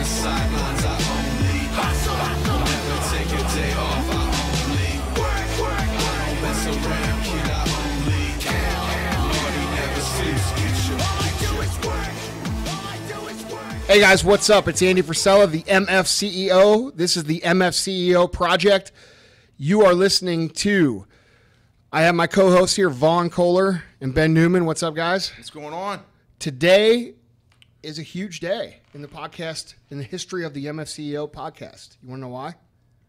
sidelines, I only never take a day off, I only don't mess around, kid, I only Lordy never sleeps, get your Hey guys, what's up? It's Andy Frisella, the MFCEO. This is the MFCEO Project. You are listening to, I have my co-hosts here, Vaughn Kohler and Ben Newman. What's up, guys? What's going on? Today is a huge day in the podcast, in the history of the MFCEO podcast. You want to know why?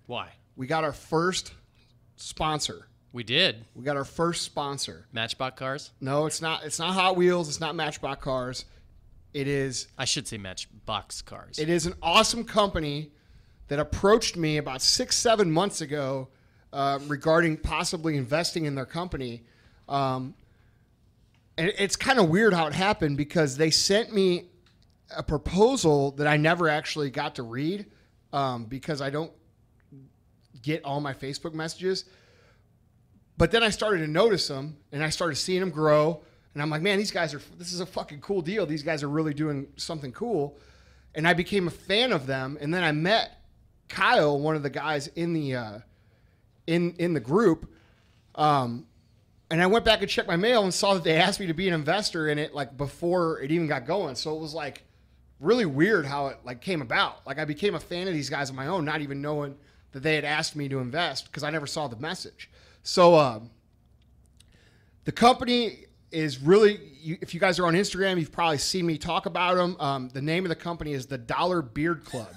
Why? We got our first sponsor. We did. We got our first sponsor. Matchbox cars? No, it's not. It's not Hot Wheels. It's not Matchbox cars. It is. I should say Matchbox cars. It is an awesome company that approached me about 6-7 months ago regarding possibly investing in their company. And it's kind of weird how it happened because they sent me a proposal that I never actually got to read because I don't get all my Facebook messages. But then I started to notice them, and I started seeing them grow. And I'm like, man, this is a fucking cool deal. These guys are really doing something cool. And I became a fan of them. And then I met Kyle, one of the guys in the in the group. And I went back and checked my mail and saw that they asked me to be an investor in it like before it even got going. So it was like really weird how it like came about. Like I became a fan of these guys on my own, not even knowing that they had asked me to invest because I never saw the message. So the company is really, if you guys are on Instagram, you've probably seen me talk about them. The name of the company is the Dollar Beard Club.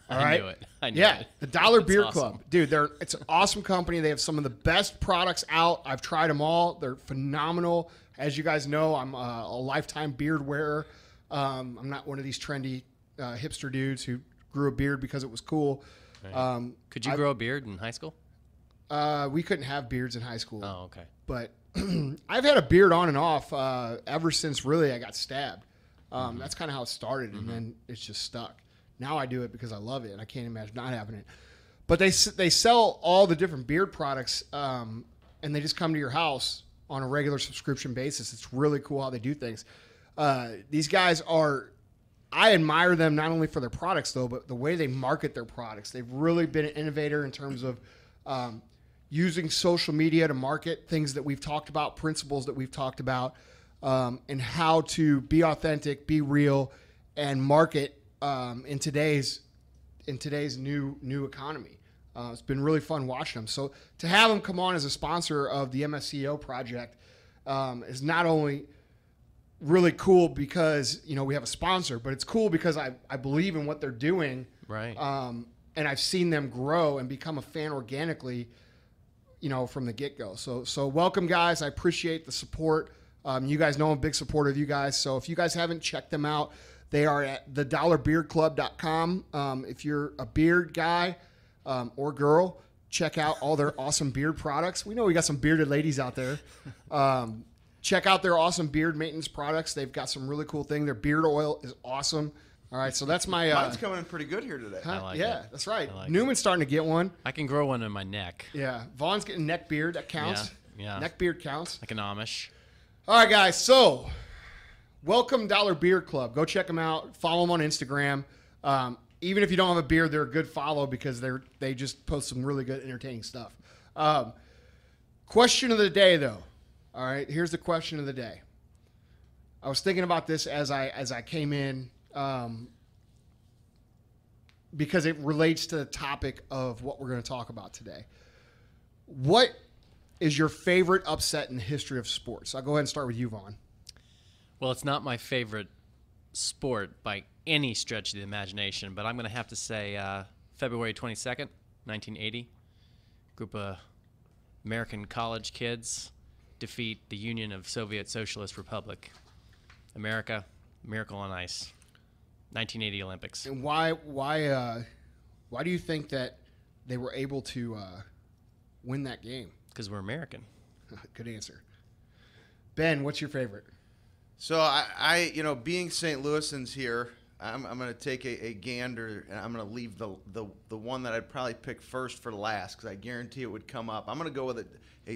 All right? I knew it. The Dollar Beard awesome. Club. Dude, it's an awesome company. They have some of the best products out. I've tried them all. They're phenomenal. As you guys know, I'm a lifetime beard wearer. I'm not one of these trendy hipster dudes who grew a beard because it was cool. Right. Could you grow a beard in high school? We couldn't have beards in high school. Oh, okay. But I've had a beard on and off ever since really I got stabbed. That's kind of how it started, and then it's just stuck. Now I do it because I love it, and I can't imagine not having it. But they sell all the different beard products, and they just come to your house on a regular subscription basis. It's really cool how they do things. These guys I admire them not only for their products, though, but the way they market their products. They've really been an innovator in terms of using social media to market things that we've talked about, principles that we've talked about, and how to be authentic, be real, and market in today's new economy. It's been really fun watching them. So to have them come on as a sponsor of the MFCEO Project is not only really cool because we have a sponsor, but it's cool because I believe in what they're doing. Right. And I've seen them grow and become a fan organically, from the get-go. So welcome, guys. I appreciate the support. You guys know I'm a big supporter of you guys. So if you guys haven't checked them out, they are at thedollarbeardclub.com. If you're a beard guy or girl, check out all their awesome beard products. We know we got some bearded ladies out there. Check out their awesome beard maintenance products. They've got some really cool things. Their beard oil is awesome. All right, so that's my... Mine's coming in pretty good here today. I like yeah, it. that's right. Like Newman's starting to get one. I can grow one in my neck. Yeah, Vaughn's getting neck beard. That counts. Yeah. Neck beard counts. Like an Amish. All right, guys, so welcome Dollar Beard Club. Go check them out. Follow them on Instagram. Even if you don't have a beard, they're a good follow because they just post some really good, entertaining stuff. Question of the day, though. All right, here's the question of the day. I was thinking about this as I came in because it relates to the topic of what we're going to talk about today. What is your favorite upset in the history of sports? I'll go ahead and start with you, Vaughn. Well, it's not my favorite sport by any stretch of the imagination, but I'm going to have to say February 22nd, 1980. Group of American college kids defeat the Union of Soviet Socialist Republic. America, miracle on ice. 1980 Olympics. And why do you think that they were able to win that game? Because we're American. Good answer. Ben, what's your favorite? So I being St. Louisans here, I'm going to take a gander, and I'm going to leave the one that I'd probably pick first for last because I guarantee it would come up. I'm going to go with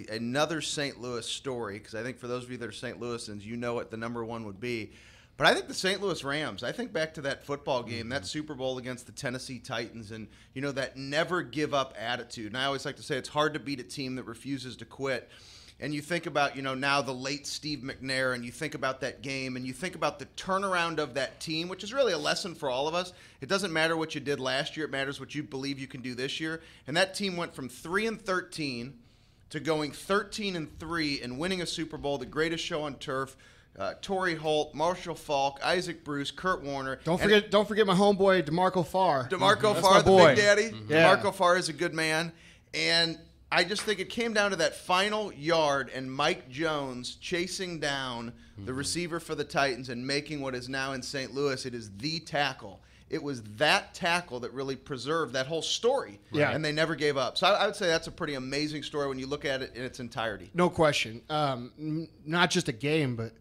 another St. Louis story because I think for those of you that are St. Louisans, you know what the number one would be. But I think the St. Louis Rams, I think back to that football game, that Super Bowl against the Tennessee Titans, and, that never give up attitude. And I always like to say it's hard to beat a team that refuses to quit. And you think about, now the late Steve McNair, and you think about that game, and you think about the turnaround of that team, which is really a lesson for all of us. It doesn't matter what you did last year. It matters what you believe you can do this year. And that team went from 3-13 to going 13-3 and winning a Super Bowl, the greatest show on turf. Torrey Holt, Marshall Faulk, Isaac Bruce, Kurt Warner. Don't forget my homeboy DeMarco Farr. DeMarco That's Farr, my the boy. Big Daddy. Mm-hmm. Yeah. DeMarco Farr is a good man. And I just think it came down to that final yard and Mike Jones chasing down the receiver for the Titans and making what is now in St. Louis. It is the tackle. It was that tackle that really preserved that whole story. Yeah. And they never gave up. So I would say that's a pretty amazing story when you look at it in its entirety. No question. Not just a game, but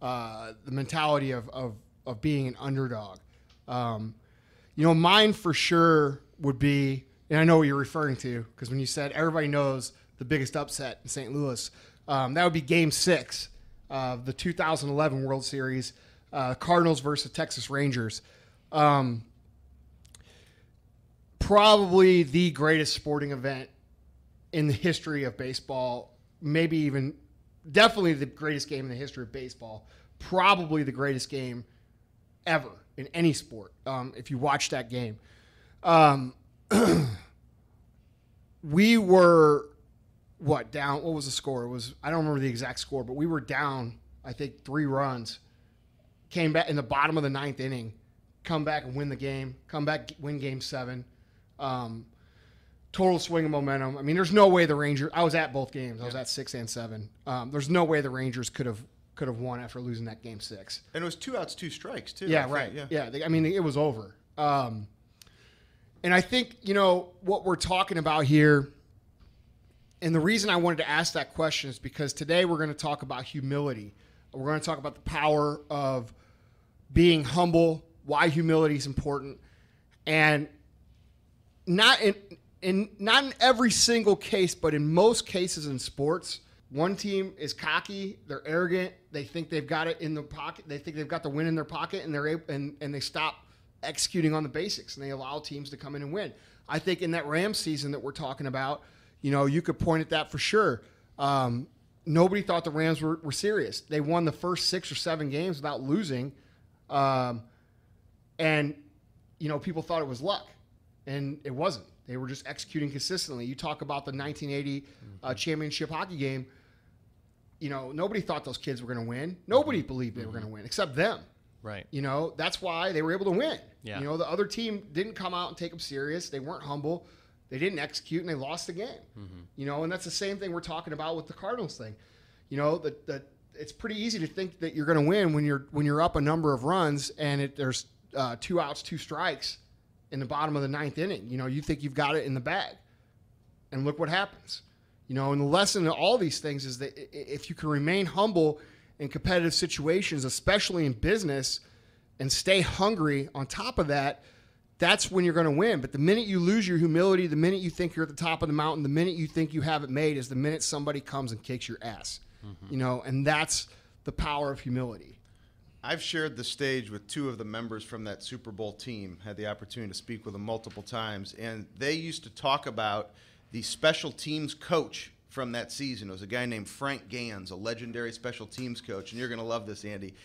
the mentality of being an underdog. Mine for sure would be, and I know what you're referring to, because when you said everybody knows the biggest upset in St. Louis, that would be Game 6 of the 2011 World Series, Cardinals versus Texas Rangers. Probably the greatest sporting event in the history of baseball, definitely the greatest game in the history of baseball, probably the greatest game ever in any sport, if you watch that game. We were, down? What was the score? I don't remember the exact score, but we were down, I think, 3 runs. Came back in the bottom of the 9th inning, come back and win the game, win Game 7. Total swing of momentum. I mean, there's no way the Rangers. I was at both games. I was at 6 and 7. There's no way the Rangers could have won after losing that Game 6. And it was 2 outs, 2 strikes too. Yeah, right. Yeah. It was over. And I think what we're talking about here, and the reason I wanted to ask that question is because today we're going to talk about humility. We're going to talk about the power of being humble, why humility is important, and not in every single case, but in most cases in sports, one team is cocky, they're arrogant, they think they've got it in their pocket, they think they've got the win in their pocket, and they stop executing on the basics, and they allow teams to come in and win. I think in that Rams season that we're talking about, you could point at that for sure. Nobody thought the Rams were serious. They won the first 6 or 7 games without losing, and people thought it was luck, and it wasn't. They were just executing consistently. You talk about the 1980 championship hockey game. Nobody thought those kids were going to win. Nobody believed they were going to win except them. Right. That's why they were able to win. Yeah. The other team didn't come out and take them serious. They weren't humble. They didn't execute, and they lost the game. Mm-hmm. And that's the same thing we're talking about with the Cardinals thing. It's pretty easy to think that you're going to win when you're up a number of runs and there's 2 outs, 2 strikes in the bottom of the 9th inning. You think you've got it in the bag, and look what happens. And the lesson of all these things is that if you can remain humble in competitive situations, especially in business, and stay hungry on top of that, that's when you're going to win. But the minute you lose your humility, the minute you think you're at the top of the mountain, the minute you think you have it made is the minute somebody comes and kicks your ass. Mm-hmm. And that's the power of humility. I've shared the stage with 2 of the members from that Super Bowl team, had the opportunity to speak with them multiple times, and they used to talk about the special teams coach from that season. It was a guy named Frank Gans, a legendary special teams coach, and you're going to love this, Andy.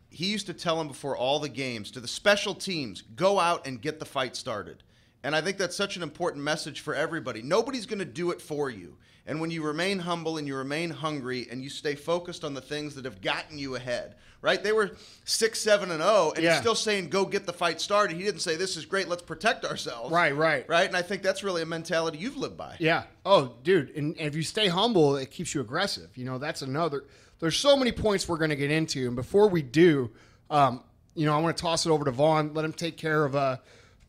He used to tell them before all the games, to the special teams, go out and get the fight started. And I think that's such an important message for everybody. Nobody's going to do it for you. And when you remain humble and you remain hungry and you stay focused on the things that have gotten you ahead, right? They were 6-7-0, and he's still saying, go get the fight started. He didn't say, this is great, let's protect ourselves. Right. Right? And I think that's really a mentality you've lived by. Yeah. Oh, dude. And if you stay humble, it keeps you aggressive. That's another. There's so many points we're going to get into. And before we do, I want to toss it over to Vaughn, let him take care of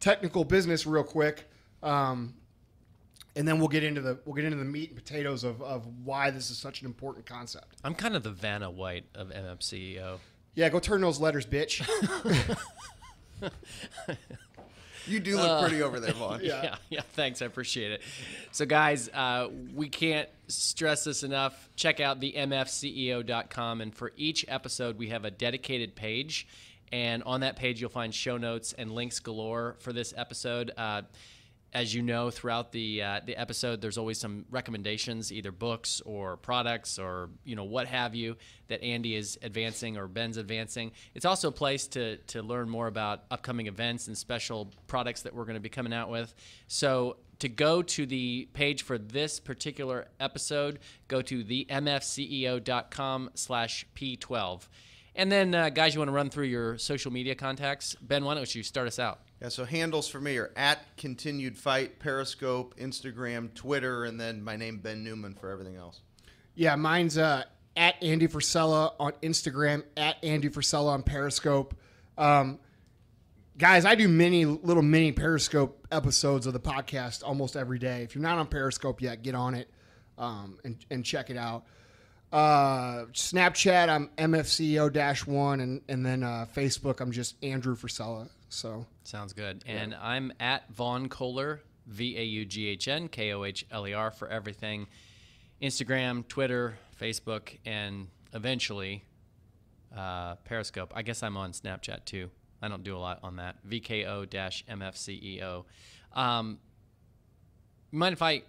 technical business real quick. And then we'll get into the meat and potatoes of why this is such an important concept. I'm kind of the Vanna White of MFCEO. Yeah, go turn those letters, bitch. You do look pretty over there, Vaughn. Yeah, thanks. I appreciate it. So, guys, we can't stress this enough. Check out the MFCEO.com, and for each episode, we have a dedicated page, And on that page, you'll find show notes and links galore for this episode. As you know, throughout the episode, there's always some recommendations, either books or products or what have you, that Andy is advancing or Ben's advancing. It's also a place to learn more about upcoming events and special products that we're going to be coming out with. So to go to the page for this particular episode, go to the mfceo.com/P12. And then, guys, you want to run through your social media contacts? Ben, why don't you start us out? Yeah, so handles for me are @ContinuedFight, Periscope, Instagram, Twitter, and then my name, Ben Newman, for everything else. Yeah, mine's @Andy Frisella on Instagram, @Andy Frisella on Periscope. Guys, I do little mini Periscope episodes of the podcast almost every day. If you're not on Periscope yet, get on it and check it out. Snapchat, I'm MFCEO-1, and then Facebook, I'm just Andrew Frisella. So sounds good. And I'm @Vaughn Kohler, VAUGHN KOHLER for everything. Instagram, Twitter, Facebook, and eventually Periscope. I guess I'm on Snapchat too. I don't do a lot on that. VKO-MFCEO. Mind if I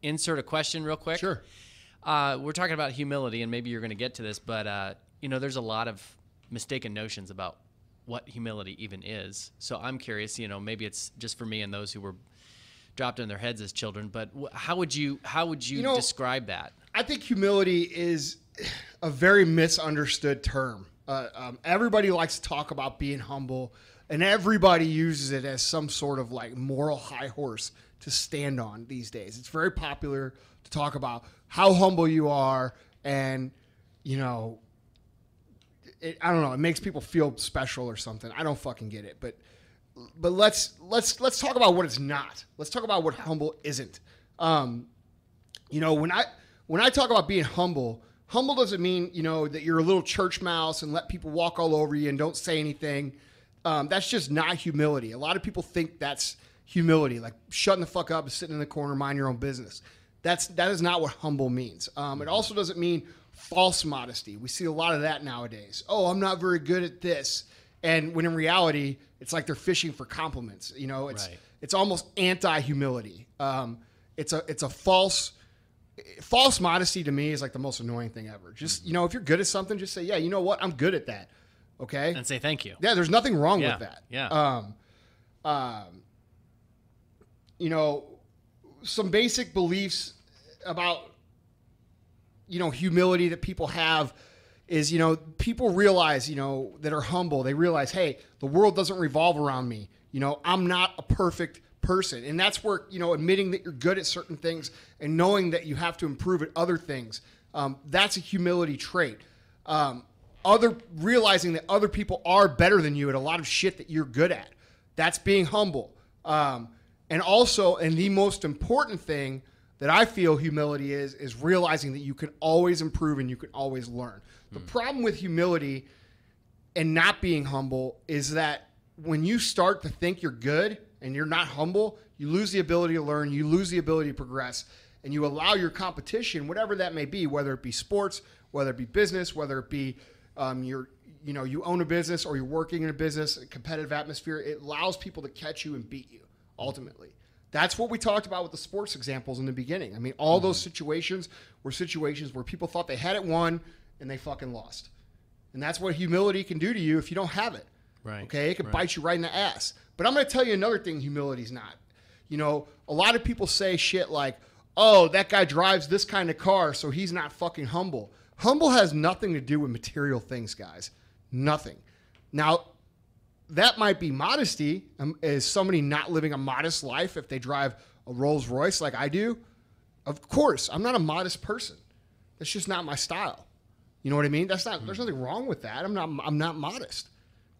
insert a question real quick? Sure. We're talking about humility, and maybe you're going to get to this, but there's a lot of mistaken notions about what humility even is. So I'm curious, maybe it's just for me and those who were dropped in their heads as children, but how would you describe that? I think humility is a very misunderstood term. Everybody likes to talk about being humble, and everybody uses it as some sort of like moral high horse to stand on these days. It's very popular to talk about how humble you are, and I don't know, it makes people feel special or something. I don't fucking get it, but let's talk about what it's not. Let's talk about what humble isn't. When I talk about being humble doesn't mean that you're a little church mouse and let people walk all over you and don't say anything. That's just not humility. A lot of people think that's humility, like shutting the fuck up and sitting in the corner, mind your own business. That is not what humble means. It also doesn't mean false modesty. We see a lot of that nowadays. Oh, I'm not very good at this. And when in reality, it's like they're fishing for compliments. It's almost anti-humility. It's a false modesty to me is like the most annoying thing ever. Just, if you're good at something, just say, yeah, you know what? I'm good at that. Okay. And say thank you. Yeah. There's nothing wrong with that. Yeah. Some basic beliefs about humility that people have is people realize that are humble. They realize, hey, the world doesn't revolve around me. I'm not a perfect person, and that's where admitting that you're good at certain things and knowing that you have to improve at other things. That's a humility trait. Realizing that other people are better than you at a lot of shit that you're good at. That's being humble. And also, and the most important thing that I feel humility is realizing that you can always improve and you can always learn. The problem with humility and not being humble is that when you start to think you're good and you're not humble, you lose the ability to learn, you lose the ability to progress, and you allow your competition, whatever that may be, whether it be sports, whether it be business, whether it be you own a business or you're working in a business, a competitive atmosphere, it allows people to catch you and beat you ultimately. That's what we talked about with the sports examples in the beginning. I mean, all those situations were situations where people thought they had it won and they fucking lost. And that's what humility can do to you if you don't have it. Right. Okay? It can bite you right in the ass. But I'm going to tell you another thing humility's not. A lot of people say shit like, oh, that guy drives this kind of car, so he's not fucking humble. Humble has nothing to do with material things, guys. Nothing. Now, that might be modesty. Is somebody not living a modest life if they drive a Rolls Royce like I do? Of course, I'm not a modest person. That's just not my style. You know what I mean? There's nothing wrong with that. I'm not modest.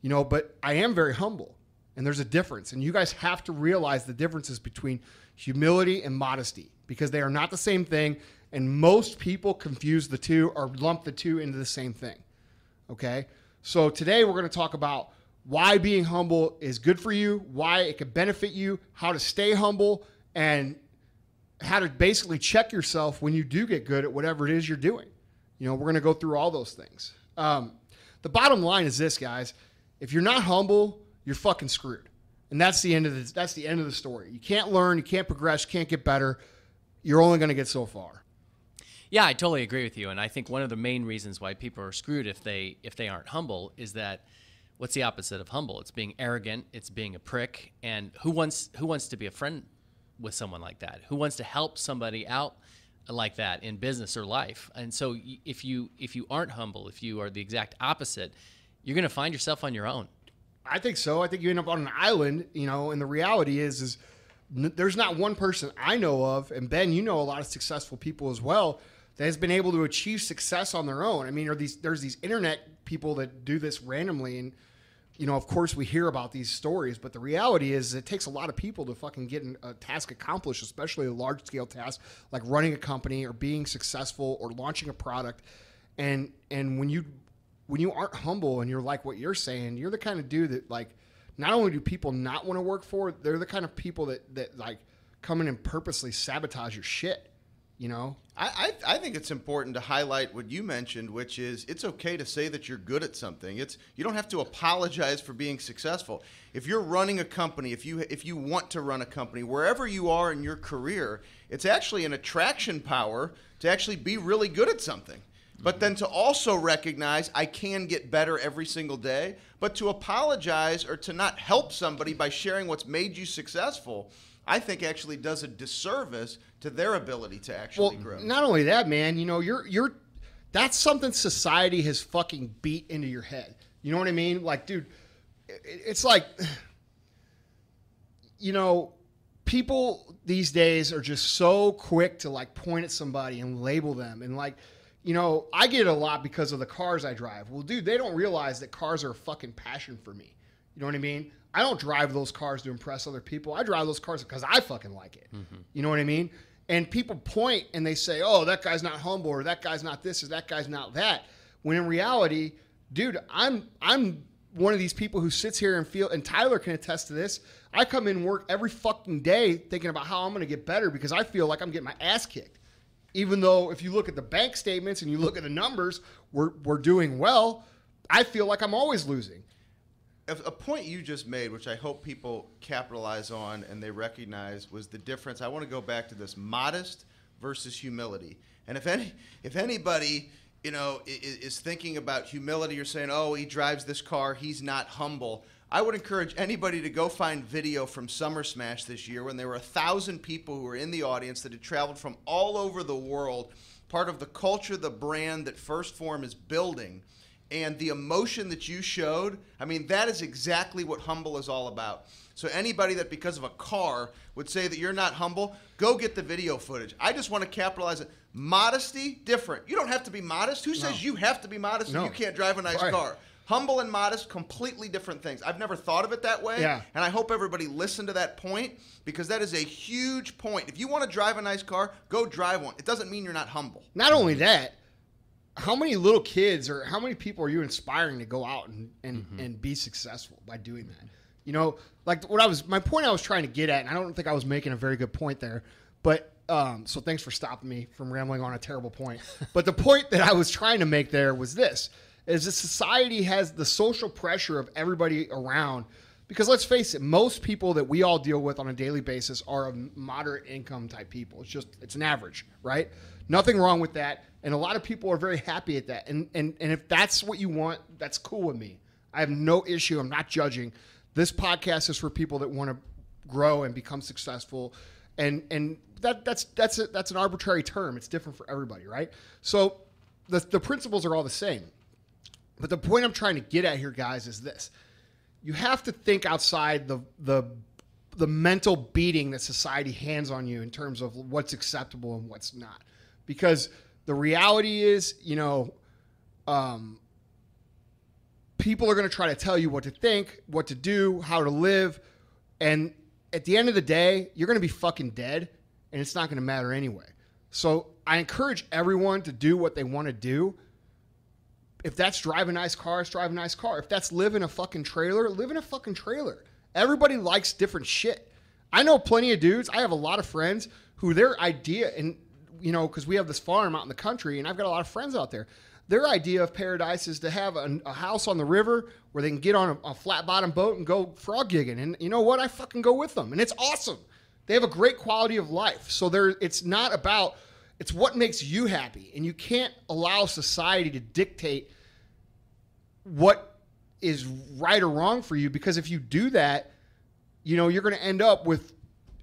But I am very humble, and there's a difference. And you guys have to realize the differences between humility and modesty, because they are not the same thing, and most people confuse the two or lump the two into the same thing. Okay? So today we're going to talk about why being humble is good for you, why it could benefit you, how to stay humble, and how to basically check yourself when you do get good at whatever it is you're doing. We're going to go through all those things. The bottom line is this, guys. If you're not humble, you're fucking screwed. And that's the end of the story. You can't learn, you can't progress, you can't get better. You're only going to get so far. Yeah, I totally agree with you. And I think one of the main reasons why people are screwed if they aren't humble is that what's the opposite of humble? It's being arrogant, it's being a prick. And who wants to be a friend with someone like that? Who wants to help somebody out like that in business or life? And so if you aren't humble, if you are the exact opposite, you're going to find yourself on your own. I think so. I think you end up on an island, and the reality is there's not one person I know of, and Ben, you know a lot of successful people as well, that has been able to achieve success on their own. I mean, there's these internet people that do this randomly, and of course we hear about these stories, but the reality is it takes a lot of people to fucking get a task accomplished, especially a large scale task like running a company or being successful or launching a product. And when you aren't humble and you're like what you're saying, you're the kind of dude that, like, not only do people not want to work for, they're the kind of people that like come in and purposely sabotage your shit. I think it's important to highlight what you mentioned, which is it's okay to say that you're good at something. You don't have to apologize for being successful. If you're running a company, if you want to run a company, wherever you are in your career, it's actually an attraction power to actually be really good at something. But then to also recognize I can get better every single day, but to apologize or to not help somebody by sharing what's made you successful, I think actually does a disservice to their ability to actually grow. Not only that, man, you're that's something society has fucking beat into your head. You know what I mean? Like, dude, it's like, people these days are just so quick to like point at somebody and label them, and like, I get it a lot because of the cars I drive. Well, dude, they don't realize that cars are a fucking passion for me. You know what I mean? I don't drive those cars to impress other people. I drive those cars because I fucking like it. Mm-hmm. You know what I mean? And people point and they say, oh, that guy's not humble, or that guy's not this, or that guy's not that. When in reality, dude, I'm one of these people who sits here and Tyler can attest to this. I come in work every fucking day thinking about how I'm going to get better because I feel like I'm getting my ass kicked. Even though if you look at the bank statements and you look at the numbers, we're doing well. I feel like I'm always losing. A point you just made, which I hope people capitalize on and they recognize, was the difference. I want to go back to this modest versus humility. And if anybody is thinking about humility or saying, oh, he drives this car, he's not humble, I would encourage anybody to go find video from Summer Smash this year when there were 1,000 people who were in the audience that had traveled from all over the world, part of the culture, the brand that First Form is building. And the emotion that you showed, I mean, that is exactly what humble is all about. So anybody that because of a car would say that you're not humble, go get the video footage. I just want to capitalize it. Modesty, different. You don't have to be modest. Who says you have to be modest and you can't drive a nice car? Humble and modest, completely different things. I've never thought of it that way, and I hope everybody listened to that point because that is a huge point. If you want to drive a nice car, go drive one. It doesn't mean you're not humble. Not only that, how many little kids or how many people are you inspiring to go out and be successful by doing that? Like my point I was trying to get at, and I don't think I was making a very good point there, but so thanks for stopping me from rambling on a terrible point. But the point that I was trying to make there was this. Is that society has the social pressure of everybody around, because let's face it, most people that we all deal with on a daily basis are of moderate income type people. It's an average, right? Nothing wrong with that. And a lot of people are very happy at that. And if that's what you want, that's cool with me. I have no issue. I'm not judging. This podcast is for people that want to grow and become successful. And that's an arbitrary term. It's different for everybody, right? So the principles are all the same. But the point I'm trying to get at here, guys, is this. You have to think outside the mental beating that society hands on you in terms of what's acceptable and what's not. Because the reality is, people are going to try to tell you what to think, what to do, how to live. And at the end of the day, you're going to be fucking dead, and it's not going to matter anyway. So I encourage everyone to do what they want to do. If that's drive a nice car, drive a nice car. If that's live in a fucking trailer, live in a fucking trailer. Everybody likes different shit. I know plenty of dudes. I have a lot of friends who their idea, and because we have this farm out in the country, and I've got a lot of friends out there. Their idea of paradise is to have a house on the river where they can get on a flat bottom boat and go frog gigging. And you know what? I fucking go with them. And it's awesome. They have a great quality of life. So it's not about, it's what makes you happy. And you can't allow society to dictate what is right or wrong for you, because if you do that, you know, you're going to end up with,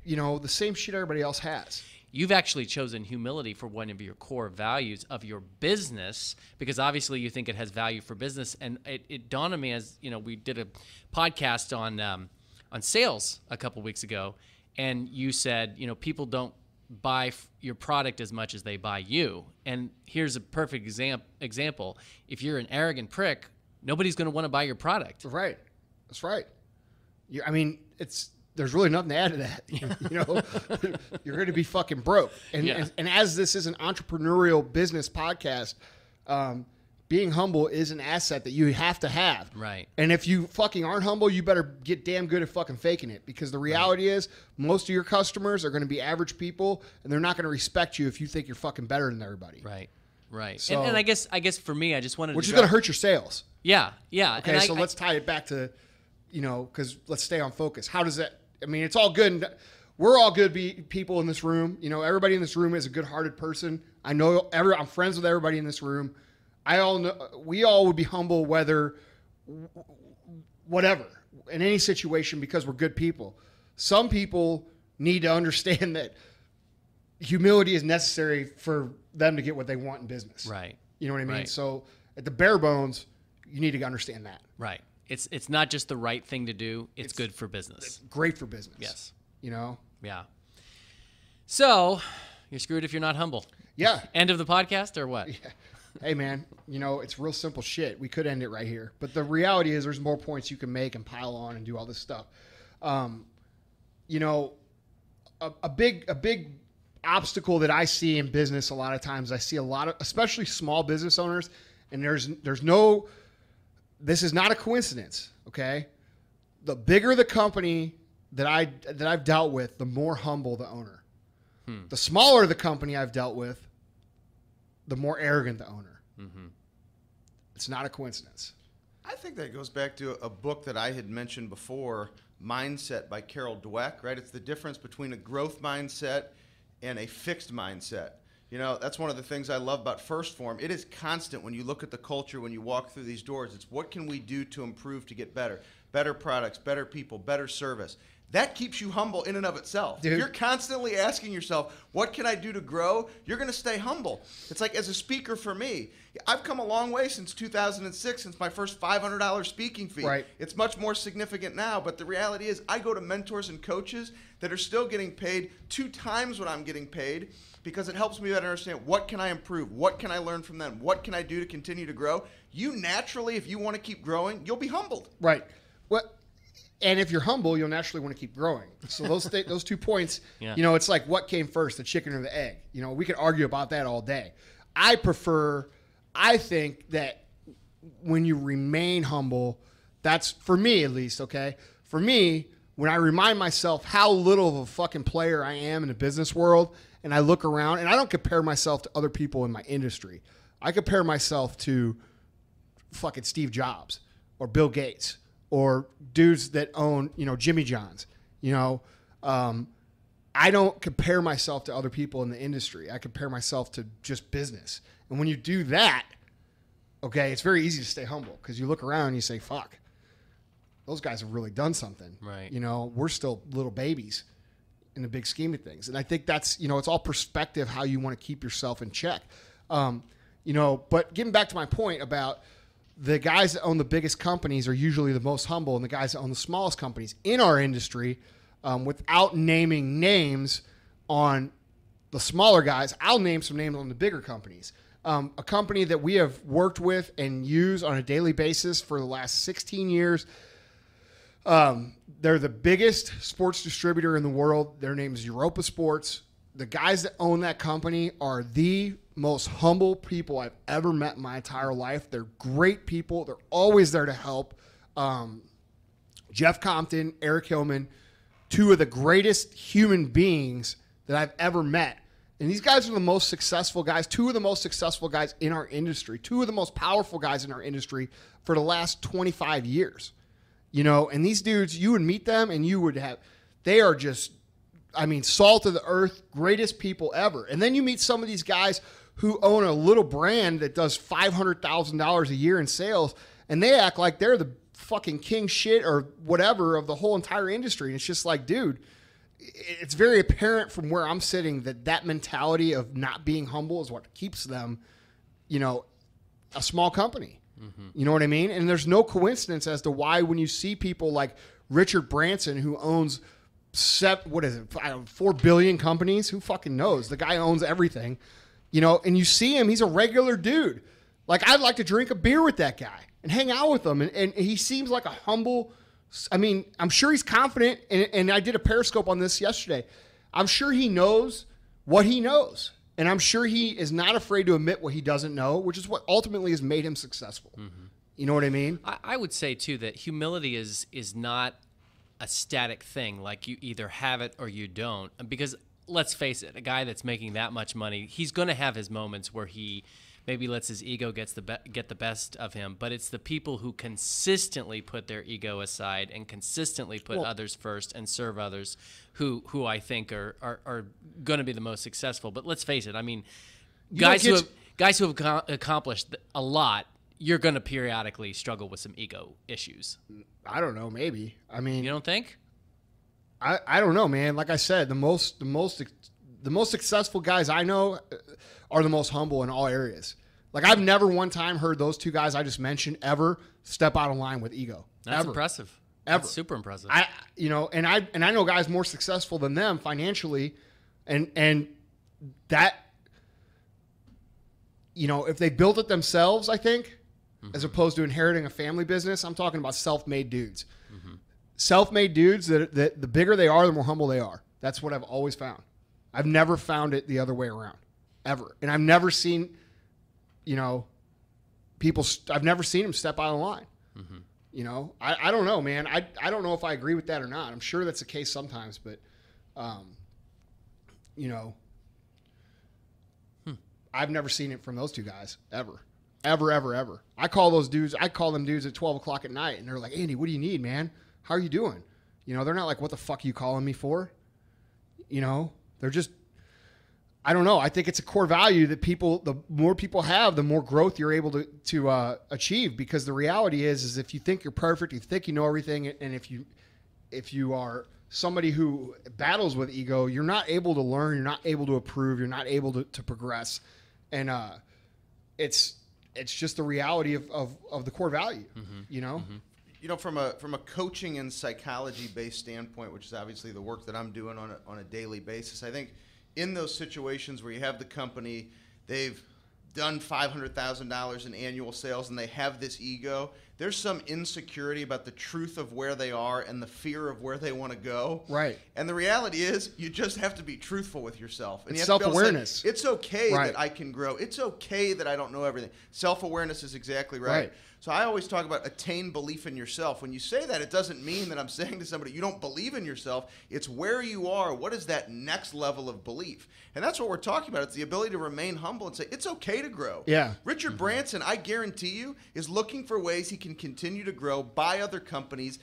you know, the same shit everybody else has. You've actually chosen humility for one of your core values of your business, because obviously you think it has value for business. And it dawned on me, as you know, we did a podcast on sales a couple weeks ago, and you said, you know, people don't buy your product as much as they buy you. And here's a perfect example. If you're an arrogant prick, nobody's going to want to buy your product. Right. That's right. I mean, there's really nothing to add to that. You know, you're going to be fucking broke. And as this is an entrepreneurial business podcast, being humble is an asset that you have to have. Right. And if you fucking aren't humble, you better get damn good at fucking faking it, because the reality is most of your customers are going to be average people, and they're not going to respect you if you think you're fucking better than everybody. Right. Right. So, and I guess for me, I just wanted which to is going to hurt your sales. Yeah. Yeah. Okay. So let's tie it back to, you know, because let's stay on focus. How does that? I mean, it's all good. And we're all good people in this room. You know, everybody in this room is a good-hearted person. I know I'm friends with everybody in this room. We all would be humble whatever, in any situation, because we're good people. Some people need to understand that humility is necessary for them to get what they want in business. Right. You know what I mean? Right. So at the bare bones, you need to understand that. Right. It's not just the right thing to do. It's good for business. It's great for business. Yes. You know? Yeah. So you're screwed if you're not humble. Yeah. End of the podcast or what? Yeah. Hey, man, you know, it's real simple shit. We could end it right here. But the reality is there's more points you can make and pile on and do all this stuff. You know, a big obstacle that I see in business a lot of times, I see a lot of, especially small business owners, and there's no, this is not a coincidence, okay? The bigger the company that I've dealt with, the more humble the owner. The smaller the company I've dealt with, the more arrogant the owner. Mm-hmm. It's not a coincidence. I think that goes back to a book that I had mentioned before, Mindset by Carol Dweck, right? It's the difference between a growth mindset and a fixed mindset. You know, that's one of the things I love about First Form. It is constant when you look at the culture, when you walk through these doors. It's what can we do to improve, to get better? Better products, better people, better service. That keeps you humble in and of itself. Dude. If you're constantly asking yourself, what can I do to grow? You're going to stay humble. It's like as a speaker for me, I've come a long way since 2006, since my first $500 speaking fee. Right. It's much more significant now, but the reality is I go to mentors and coaches that are still getting paid 2 times what I'm getting paid, because it helps me better understand what can I improve, what can I learn from them, what can I do to continue to grow. You naturally, if you want to keep growing, you'll be humbled. Right. And if you're humble, you'll naturally want to keep growing. So those 2 points, Yeah. You know, it's like what came first, the chicken or the egg? You know, we could argue about that all day. I think that when you remain humble, that's, for me at least, okay? For me, when I remind myself how little of a fucking player I am in the business world, and I look around, and I don't compare myself to other people in my industry. I compare myself to fucking Steve Jobs or Bill Gates, or dudes that own, you know, Jimmy John's. You know, I don't compare myself to other people in the industry. I compare myself to just business. And when you do that, okay, it's very easy to stay humble, because you look around and you say, fuck, those guys have really done something. Right. You know, we're still little babies in the big scheme of things. And I think that's, you know, it's all perspective, how you want to keep yourself in check. You know, but getting back to my point about the guys that own the biggest companies are usually the most humble, and the guys that own the smallest companies in our industry, without naming names on the smaller guys, I'll name some names on the bigger companies. A company that we have worked with and use on a daily basis for the last 16 years. They're the biggest sports distributor in the world. Their name is Europa Sports. The guys that own that company are the most humble people I've ever met in my entire life. They're great people. They're always there to help. Jeff Compton, Eric Hillman, 2 of the greatest human beings that I've ever met. And these guys are the most successful guys, two of the most successful guys in our industry, two of the most powerful guys in our industry for the last 25 years. You know, and these dudes, you would meet them and you would have, they are just, I mean, salt of the earth, greatest people ever. And then you meet some of these guys who own a little brand that does $500,000 a year in sales, and they act like they're the fucking king shit or whatever of the whole entire industry. And it's just like, dude, it's very apparent from where I'm sitting that mentality of not being humble is what keeps them, you know, a small company. Mm-hmm. You know what I mean? And there's no coincidence as to why when you see people like Richard Branson, who owns 4 billion companies, who fucking knows? The guy owns everything, you know, and you see him, he's a regular dude. Like, I'd like to drink a beer with that guy and hang out with him. And he seems like a humble, I mean, I'm sure he's confident. And I did a Periscope on this yesterday. I'm sure he knows what he knows. And I'm sure he is not afraid to admit what he doesn't know, which is what ultimately has made him successful. Mm-hmm. You know what I mean? I would say, too, that humility is not a static thing. Like, you either have it or you don't. Because, let's face it, a guy that's making that much money, he's going to have his moments where he maybe lets his ego get the best of him. But it's the people who consistently put their ego aside and consistently put others first and serve others who I think are going to be the most successful. But let's face it, I mean, guys who have accomplished a lot, you're going to periodically struggle with some ego issues. I don't know, maybe. I mean, you don't think? I don't know, man. Like I said, the most successful guys I know are the most humble in all areas. Like, I've never one time heard those two guys I just mentioned ever step out of line with ego. That's ever. Impressive. Ever. That's super impressive. I know guys more successful than them financially, and that, you know, if they built it themselves, I think, as opposed to inheriting a family business. I'm talking about self-made dudes. Mm-hmm. Self-made dudes that the bigger they are, the more humble they are. That's what I've always found. I've never found it the other way around, ever. And I've never seen, you know, I've never seen them step out of line. Mm-hmm. You know, I don't know, man. I don't know if I agree with that or not. I'm sure that's the case sometimes, but, you know, I've never seen it from those two guys, ever. Ever. I call them dudes at 12 o'clock at night, and they're like, Andy, what do you need, man? How are you doing? You know, they're not like, what the fuck are you calling me for? You know, they're just, I don't know. I think it's a core value that the more people have, the more growth you're able to achieve. Because the reality is if you think you're perfect, you think you know everything, and if you are somebody who battles with ego, you're not able to learn, you're not able to improve, you're not able to progress, and it's just the reality of the core value. Mm-hmm. You know. Mm-hmm. You know, from a coaching and psychology based standpoint, which is obviously the work that I'm doing on a daily basis, I think in those situations where you have the company, they've done $500,000 in annual sales and they have this ego, there's some insecurity about the truth of where they are and the fear of where they want to go. Right. And the reality is you just have to be truthful with yourself. And it's you have self-awareness. It's okay that I can grow. It's okay that I don't know everything. Self-awareness is exactly right. So I always talk about attain belief in yourself. When you say that, it doesn't mean that I'm saying to somebody, you don't believe in yourself. It's where you are. What is that next level of belief? And that's what we're talking about. It's the ability to remain humble and say, it's okay to grow. Yeah. Richard Branson, I guarantee you, is looking for ways he can continue to grow, buy other companies.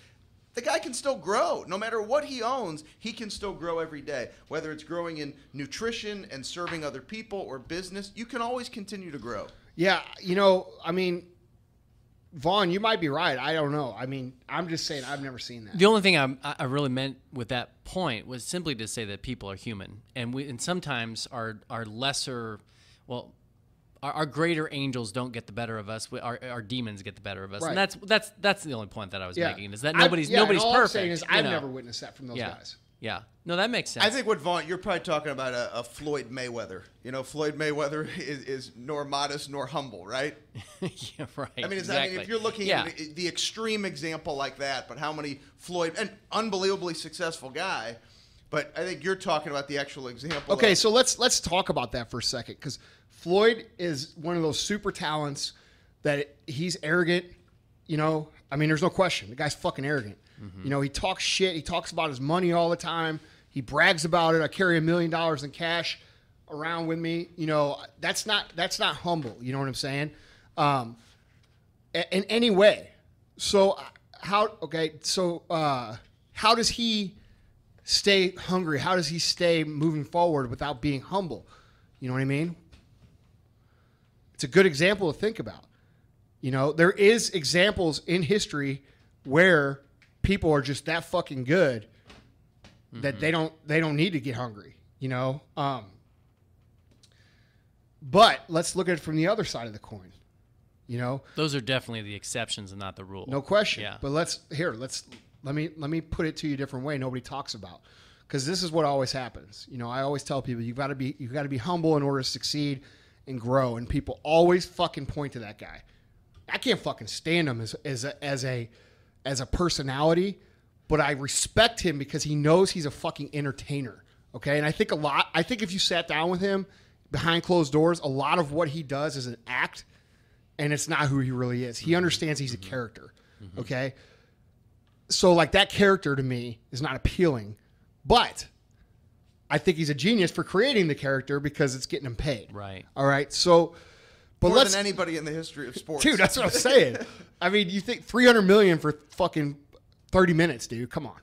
The guy can still grow. No matter what he owns, he can still grow every day. Whether it's growing in nutrition and serving other people or business, you can always continue to grow. Yeah, you know, I mean, Vaughn, you might be right. I don't know. I mean, I'm just saying I've never seen that. The only thing I really meant with that point was simply to say that people are human, and sometimes our lesser, well, our greater angels don't get the better of us. Our demons get the better of us, and that's the only point that I was making. Is that nobody's all perfect. I'm saying is I've never witnessed that from those guys. Yeah. No, that makes sense. I think what Vaughn, you're probably talking about a Floyd Mayweather. You know, Floyd Mayweather is nor modest nor humble, right? Yeah, right. I mean, exactly. if you're looking at the extreme example like that, but how many Floyd, an unbelievably successful guy, but I think you're talking about the actual example. Okay, so let's talk about that for a second, because Floyd is one of those super talents that he's arrogant. You know, I mean, there's no question. The guy's fucking arrogant. Mm-hmm. You know, he talks shit. He talks about his money all the time. He brags about it. I carry $1 million in cash around with me, that's not humble. You know what I'm saying? In any way. So how does he stay hungry? How does he stay moving forward without being humble? You know what I mean? It's a good example to think about. There is examples in history where people are just that fucking good that they don't need to get hungry, but let's look at it from the other side of the coin. Those are definitely the exceptions and not the rule. No question. Yeah. But let me put it to you a different way. Nobody talks about, because this is what always happens. I always tell people you've got to be humble in order to succeed and grow, and people always fucking point to that guy. I can't fucking stand him as a personality, but I respect him because he knows he's a fucking entertainer. Okay, and I think if you sat down with him behind closed doors, a lot of what he does is an act, and it's not who he really is. He understands he's a character. Okay, so like that character to me is not appealing, but I think he's a genius for creating the character because it's getting him paid. Right. All right. So, but More than anybody in the history of sports. Dude, that's what I'm saying. I mean, you think $300 million for fucking 30 minutes, dude? Come on.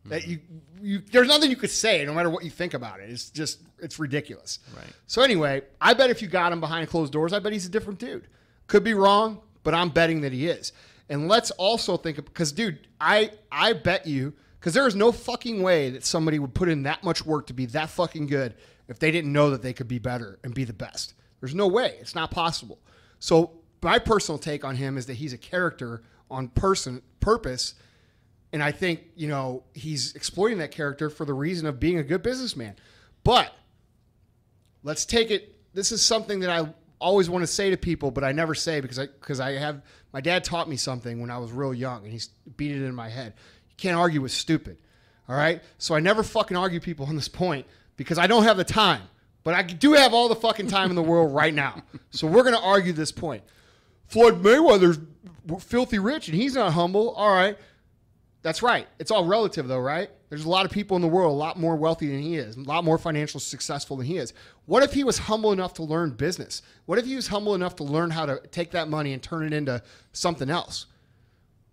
That you there's nothing you could say, no matter what you think about it. It's ridiculous. Right. So anyway, I bet if you got him behind closed doors, I bet he's a different dude. Could be wrong, but I'm betting that he is. And let's also think of, because dude, I bet you, because there is no fucking way that somebody would put in that much work to be that fucking good if they didn't know that they could be better and be the best. There's no way. It's not possible. So my personal take on him is that he's a character on purpose. And I think, he's exploiting that character for the reason of being a good businessman. But let's take it. This is something that I always want to say to people, but I never say because my dad taught me something when I was real young, and he's beat it in my head. You can't argue with stupid. All right. So I never fucking argue people on this point because I don't have the time, but I do have all the fucking time in the world right now. So we're going to argue this point. Floyd Mayweather's filthy rich and he's not humble. All right. That's right. It's all relative, though, right? There's a lot of people in the world a lot more wealthy than he is, a lot more financially successful than he is. What if he was humble enough to learn business? What if he was humble enough to learn how to take that money and turn it into something else?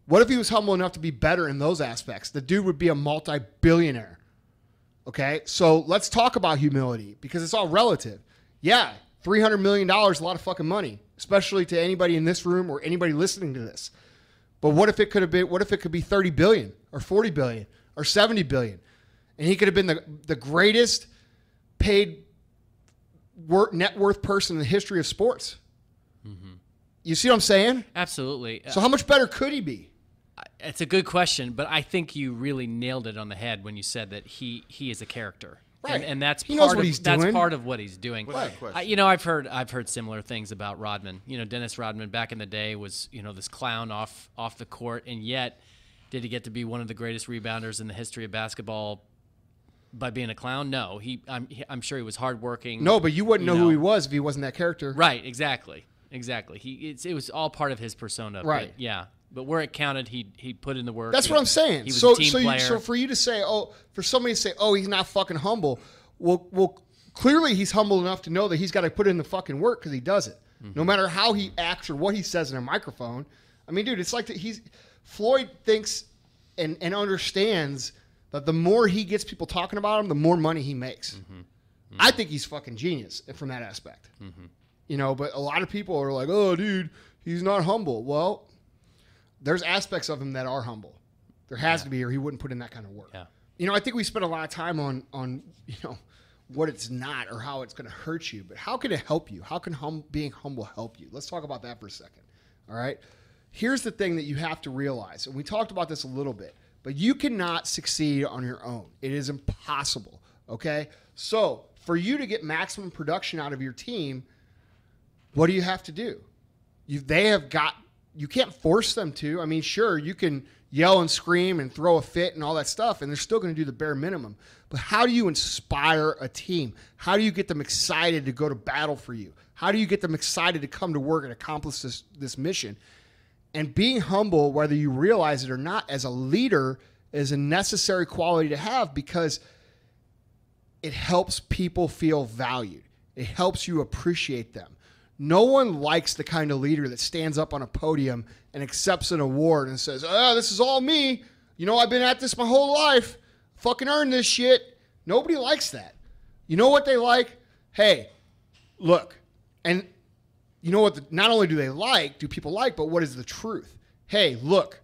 What if he was humble enough to be better in those aspects? The dude would be a multi-billionaire. Okay? So let's talk about humility because it's all relative. Yeah, $300 million is a lot of fucking money, especially to anybody in this room or anybody listening to this. But what if it could be 30 billion or 40 billion or 70 billion? And he could have been the greatest paid net worth person in the history of sports. Mm-hmm. You see what I'm saying? Absolutely. So how much better could he be? It's a good question, but I think you really nailed it on the head when you said that he is a character. Right. And that's he knows what he's doing. That's part of what he's doing. Without question. I've heard similar things about Rodman. Dennis Rodman back in the day was, this clown off the court, and yet did he get to be one of the greatest rebounders in the history of basketball by being a clown? No. I'm sure he was hardworking. No, but you wouldn't know who he was if he wasn't that character. Right, exactly. It was all part of his persona. Right. But, yeah. But where it counted, he put in the work. That's what I'm saying. He was a team player. So for you to say, for somebody to say, he's not fucking humble. Well, clearly he's humble enough to know that he's got to put in the fucking work because he does it. Mm-hmm. No matter how he acts or what he says in a microphone. I mean, dude, it's like Floyd thinks and understands that the more he gets people talking about him, the more money he makes. Mm-hmm. Mm-hmm. I think he's fucking genius from that aspect. Mm-hmm. But a lot of people are like, oh, dude, he's not humble. Well, there's aspects of him that are humble. There has to be, or he wouldn't put in that kind of work. Yeah. I think we spend a lot of time on what it's not or how it's going to hurt you, but how can it help you? How can being humble help you? Let's talk about that for a second. All right. Here's the thing that you have to realize, and we talked about this a little bit, but you cannot succeed on your own. It is impossible. Okay. So for you to get maximum production out of your team, what do you have to do? You can't force them to. I mean, sure, you can yell and scream and throw a fit and all that stuff, and they're still going to do the bare minimum. But how do you inspire a team? How do you get them excited to go to battle for you? How do you get them excited to come to work and accomplish this mission? And being humble, whether you realize it or not, as a leader is a necessary quality to have because it helps people feel valued. It helps you appreciate them. No one likes the kind of leader that stands up on a podium and accepts an award and says, oh, this is all me. You know, I've been at this my whole life. Fucking earned this shit. Nobody likes that. You know what they like? Hey, look. And you know what? Not only do people like, but what is the truth? Hey, look.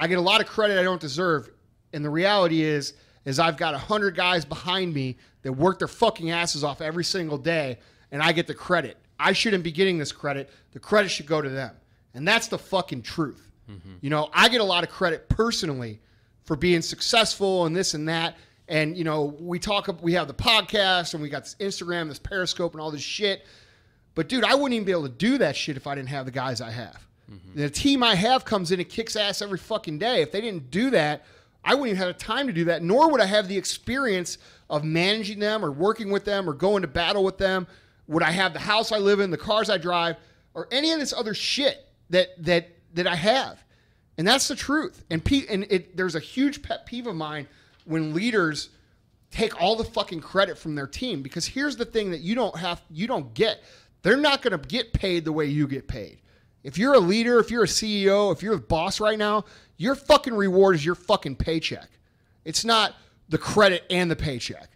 I get a lot of credit I don't deserve. And the reality is I've got 100 guys behind me that work their fucking asses off every single day, and I get the credit. I shouldn't be getting this credit. The credit should go to them. And that's the fucking truth. Mm-hmm. You know, I get a lot of credit personally for being successful and this and that. And, you know, we have the podcast and we got this Instagram, this Periscope and all this shit. But, dude, I wouldn't even be able to do that shit if I didn't have the guys I have. Mm-hmm. The team I have comes in and kicks ass every fucking day. If they didn't do that, I wouldn't even have the time to do that, nor would I have the experience of managing them or working with them or going to battle with them. Would I have the house I live in, the cars I drive, or any of this other shit that I have? And that's the truth. And there's a huge pet peeve of mine when leaders take all the fucking credit from their team, because here's the thing that you don't get. They're not going to get paid the way you get paid. If you're a leader, if you're a CEO, if you're a boss right now, your fucking reward is your fucking paycheck. It's not the credit and the paycheck.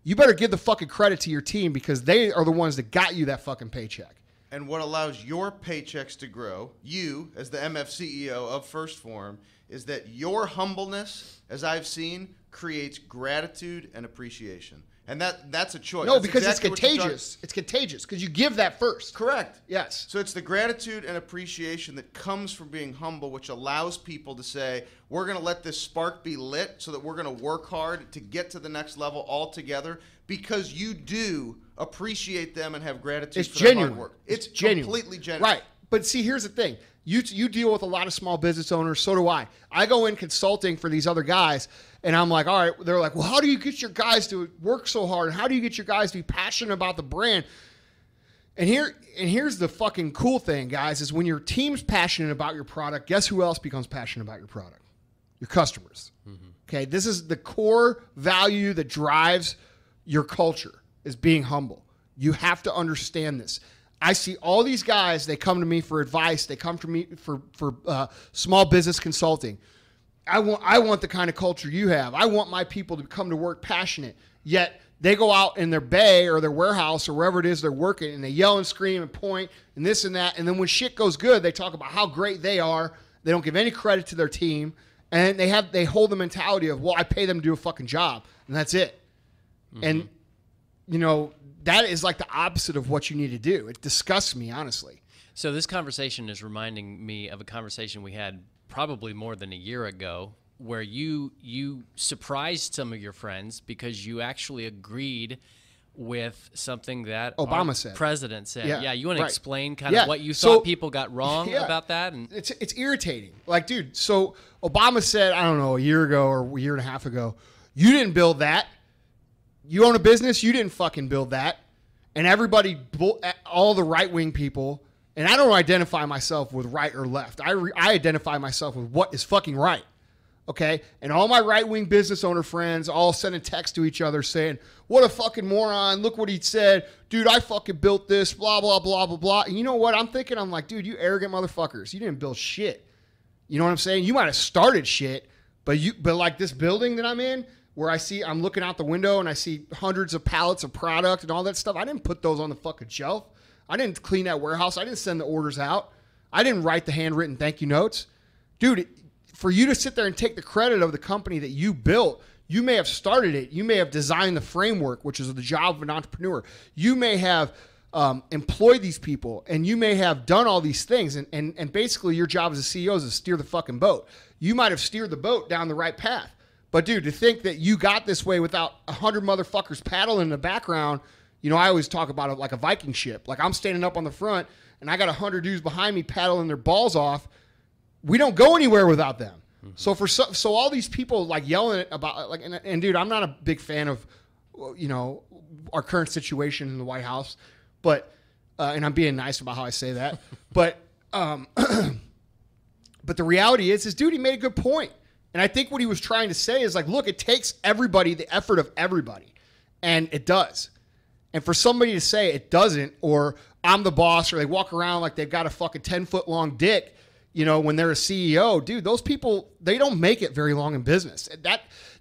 You better give the fucking credit to your team because they are the ones that got you that fucking paycheck. And what allows your paychecks to grow, you as the MFCEO of First Form, is that your humbleness, as I've seen, creates gratitude and appreciation. And that's a choice. No, that's because exactly it's contagious. It's contagious because you give that first. Correct. Yes. So it's the gratitude and appreciation that comes from being humble, which allows people to say, we're going to let this spark be lit so that we're going to work hard to get to the next level all together, because you do appreciate them and have gratitude for their hard work. It's genuine. Completely genuine. Right. But see, here's the thing. You deal with a lot of small business owners. So do I. I go in consulting for these other guys, and I'm like, all right. They're like, well, how do you get your guys to work so hard? And how do you get your guys to be passionate about the brand? And here's the fucking cool thing, guys, is when your team's passionate about your product, guess who else becomes passionate about your product? Your customers. Mm-hmm. Okay, this is the core value that drives your culture, is being humble. You have to understand this. I see all these guys, they come to me for advice. They come to me for small business consulting. I want the kind of culture you have. I want my people to come to work passionate. Yet they go out in their bay or their warehouse or wherever it is they're working, and they yell and scream and point and this and that. And then when shit goes good, they talk about how great they are. They don't give any credit to their team. And they hold the mentality of, well, I pay them to do a fucking job, and that's it. Mm-hmm. And, you know, that is like the opposite of what you need to do. It disgusts me, honestly. So this conversation is reminding me of a conversation we had probably more than a year ago, where you surprised some of your friends because you actually agreed with something that Obama said. President said. Yeah, you want to explain kind of what you so, thought people got wrong about that? And it's irritating. Like, dude, so Obama said, I don't know, a year ago or a year and a half ago, you didn't build that. You own a business, you didn't fucking build that. And everybody, all the right-wing people, and I don't identify myself with right or left. I identify myself with what is fucking right. Okay? And all my right-wing business owner friends all sending texts to each other saying, what a fucking moron, look what he said. Dude, I fucking built this, blah, blah, blah, blah, blah. And you know what? I'm like, dude, you arrogant motherfuckers. You didn't build shit. You know what I'm saying? You might have started shit, but like this building that I'm in, where I'm looking out the window and I see hundreds of pallets of product and all that stuff. I didn't put those on the fucking shelf. I didn't clean that warehouse. I didn't send the orders out. I didn't write the handwritten thank you notes. Dude, for you to sit there and take the credit of the company that you built, you may have started it. You may have designed the framework, which is the job of an entrepreneur. You may have employed these people, and you may have done all these things. And basically your job as a CEO is to steer the fucking boat. You might have steered the boat down the right path. But, dude, to think that you got this way without 100 motherfuckers paddling in the background, you know, I always talk about it like a Viking ship. Like, I'm standing up on the front, and I got 100 dudes behind me paddling their balls off. We don't go anywhere without them. Mm-hmm. So all these people, like, yelling about, like, and, dude, I'm not a big fan of, you know, our current situation in the White House. But, and I'm being nice about how I say that. But the reality is, dude, he made a good point. And I think what he was trying to say is like, look, it takes everybody, the effort of everybody. And it does. And for somebody to say it doesn't, or I'm the boss, or they walk around like they've got a fucking 10-foot long dick, you know, when they're a CEO, dude, those people, they don't make it very long in business.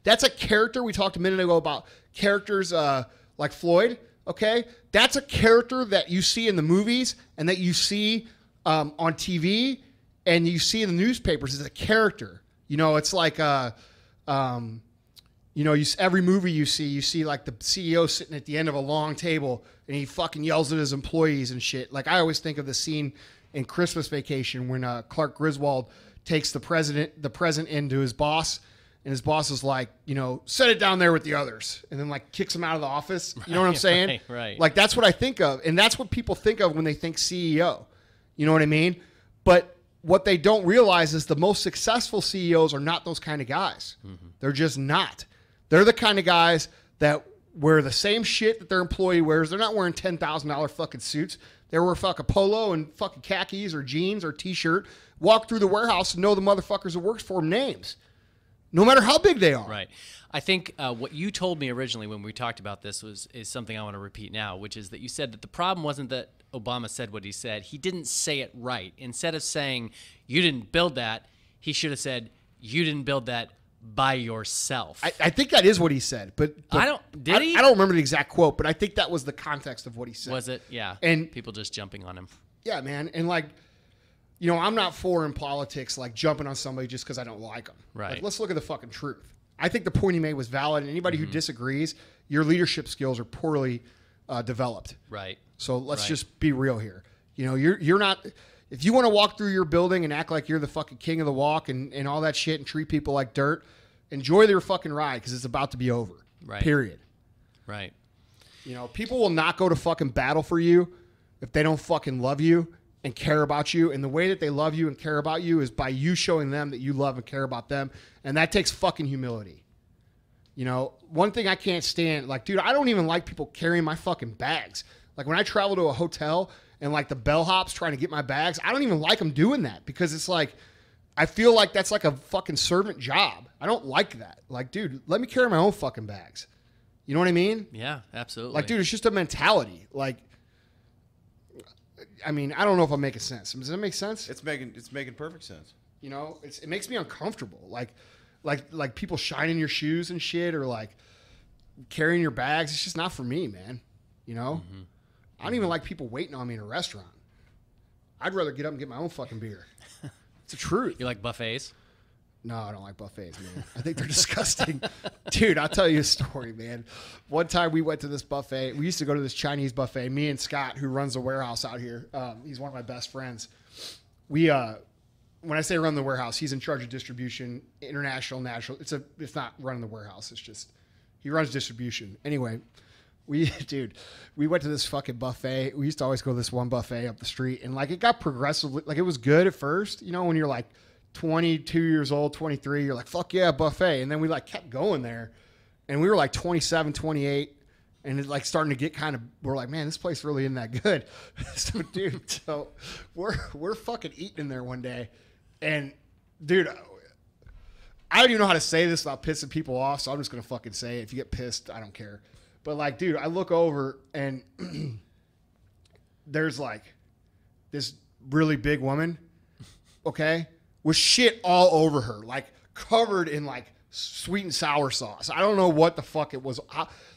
That's a character. We talked a minute ago about characters like Floyd, okay? That's a character that you see in the movies and that you see on TV and you see in the newspapers as a character. You know, it's like, you know, every movie you see like the CEO sitting at the end of a long table and he fucking yells at his employees and shit. Like, I always think of the scene in Christmas Vacation when Clark Griswold takes the present into his boss, and his boss is like, you know, set it down there with the others, and then like kicks him out of the office. You know what I'm saying? Right. Like, that's what I think of, and that's what people think of when they think CEO. You know what I mean? But what they don't realize is the most successful CEOs are not those kind of guys. Mm-hmm. They're just not. They're the kind of guys that wear the same shit that their employee wears. They're not wearing $10,000 fucking suits. They wear fucking polo and fucking khakis or jeans or t-shirt, walk through the warehouse and know the motherfuckers that works for them names, no matter how big they are. Right. I think what you told me originally when we talked about this is something I want to repeat now, which is that you said that the problem wasn't that Obama said what he said. He didn't say it right. Instead of saying, you didn't build that, he should have said, you didn't build that by yourself. I think that is what he said, but I don't remember the exact quote, but I think that was the context of what he said. Was it? Yeah. And people just jumping on him. Yeah, man. And like, you know, I'm not for in politics, like jumping on somebody just because I don't like them. Right. Like, let's look at the fucking truth. I think the point he made was valid, and anybody who disagrees, your leadership skills are poorly developed. Right. So let's just be real here. You know, you're not. If you want to walk through your building and act like you're the fucking king of the walk and all that shit and treat people like dirt, enjoy their fucking ride because it's about to be over. Right. Period. Right. You know, people will not go to fucking battle for you if they don't fucking love you and care about you. And the way that they love you and care about you is by you showing them that you love and care about them. And that takes fucking humility. You know, one thing I can't stand, like, dude, I don't even like people carrying my fucking bags. Like, when I travel to a hotel and like the bellhop's trying to get my bags, I don't even like them doing that because it's like, I feel like that's like a fucking servant job. I don't like that. Like, dude, let me carry my own fucking bags. You know what I mean? Yeah, absolutely. Like, dude, it's just a mentality. Like, I mean, I don't know if I'm making sense. Does that make sense? It's making perfect sense. You know, it makes me uncomfortable. Like people shining your shoes and shit, or like carrying your bags. It's just not for me, man. You know? Mm-hmm. I don't even like people waiting on me in a restaurant. I'd rather get up and get my own fucking beer. It's the truth. You like buffets? No, I don't like buffets, man. I think they're disgusting. Dude, I'll tell you a story, man. One time we went to this buffet. We used to go to this Chinese buffet. Me and Scott, who runs the warehouse out here, he's one of my best friends. We, when I say run the warehouse, he's in charge of distribution, international, national. It's not running the warehouse. It's just, he runs distribution. Anyway, we went to this fucking buffet. We used to always go to this one buffet up the street, and like it got progressively, like it was good at first, you know, when you're like 22 years old, 23, you're like, fuck yeah, buffet. And then we like kept going there, and we were like 27, 28, and it's like starting to get kind of, we're like, man, this place really isn't that good. So dude, we're fucking eating in there one day, and dude, I don't even know how to say this without pissing people off, so I'm just gonna fucking say it. If you get pissed, I don't care. But like, dude, I look over and there's like this really big woman, okay, with shit all over her, like covered in like sweet and sour sauce. I don't know what the fuck it was.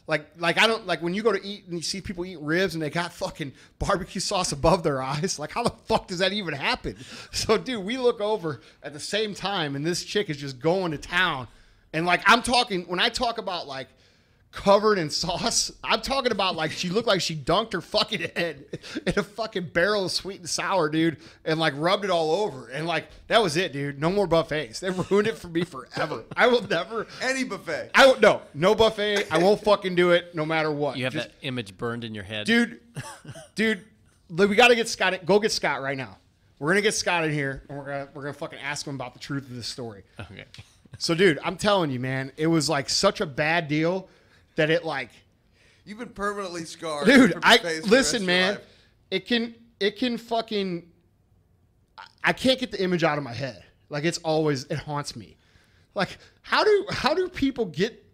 Like I don't, like when you go to eat and you see people eat ribs and they got fucking barbecue sauce above their eyes, like how the fuck does that even happen? So dude, we look over at the same time and this chick is just going to town. And like, I'm talking, when I talk about like covered in sauce, I'm talking about like she looked like she dunked her fucking head in a fucking barrel of sweet and sour, dude, and like rubbed it all over. And like, that was it, dude. No more buffets. They ruined it for me forever. I will never. Any buffet. No buffet. I won't fucking do it no matter what. You have that image burned in your head. Dude, we got to get Scott. Go get Scott right now. We're going to get Scott in here, and we're gonna fucking ask him about the truth of this story. Okay. So, dude, I'm telling you, man, it was like such a bad deal that it like, you've been permanently scarred. Dude, listen, man, it can fucking, I can't get the image out of my head. Like it haunts me. Like how do people get,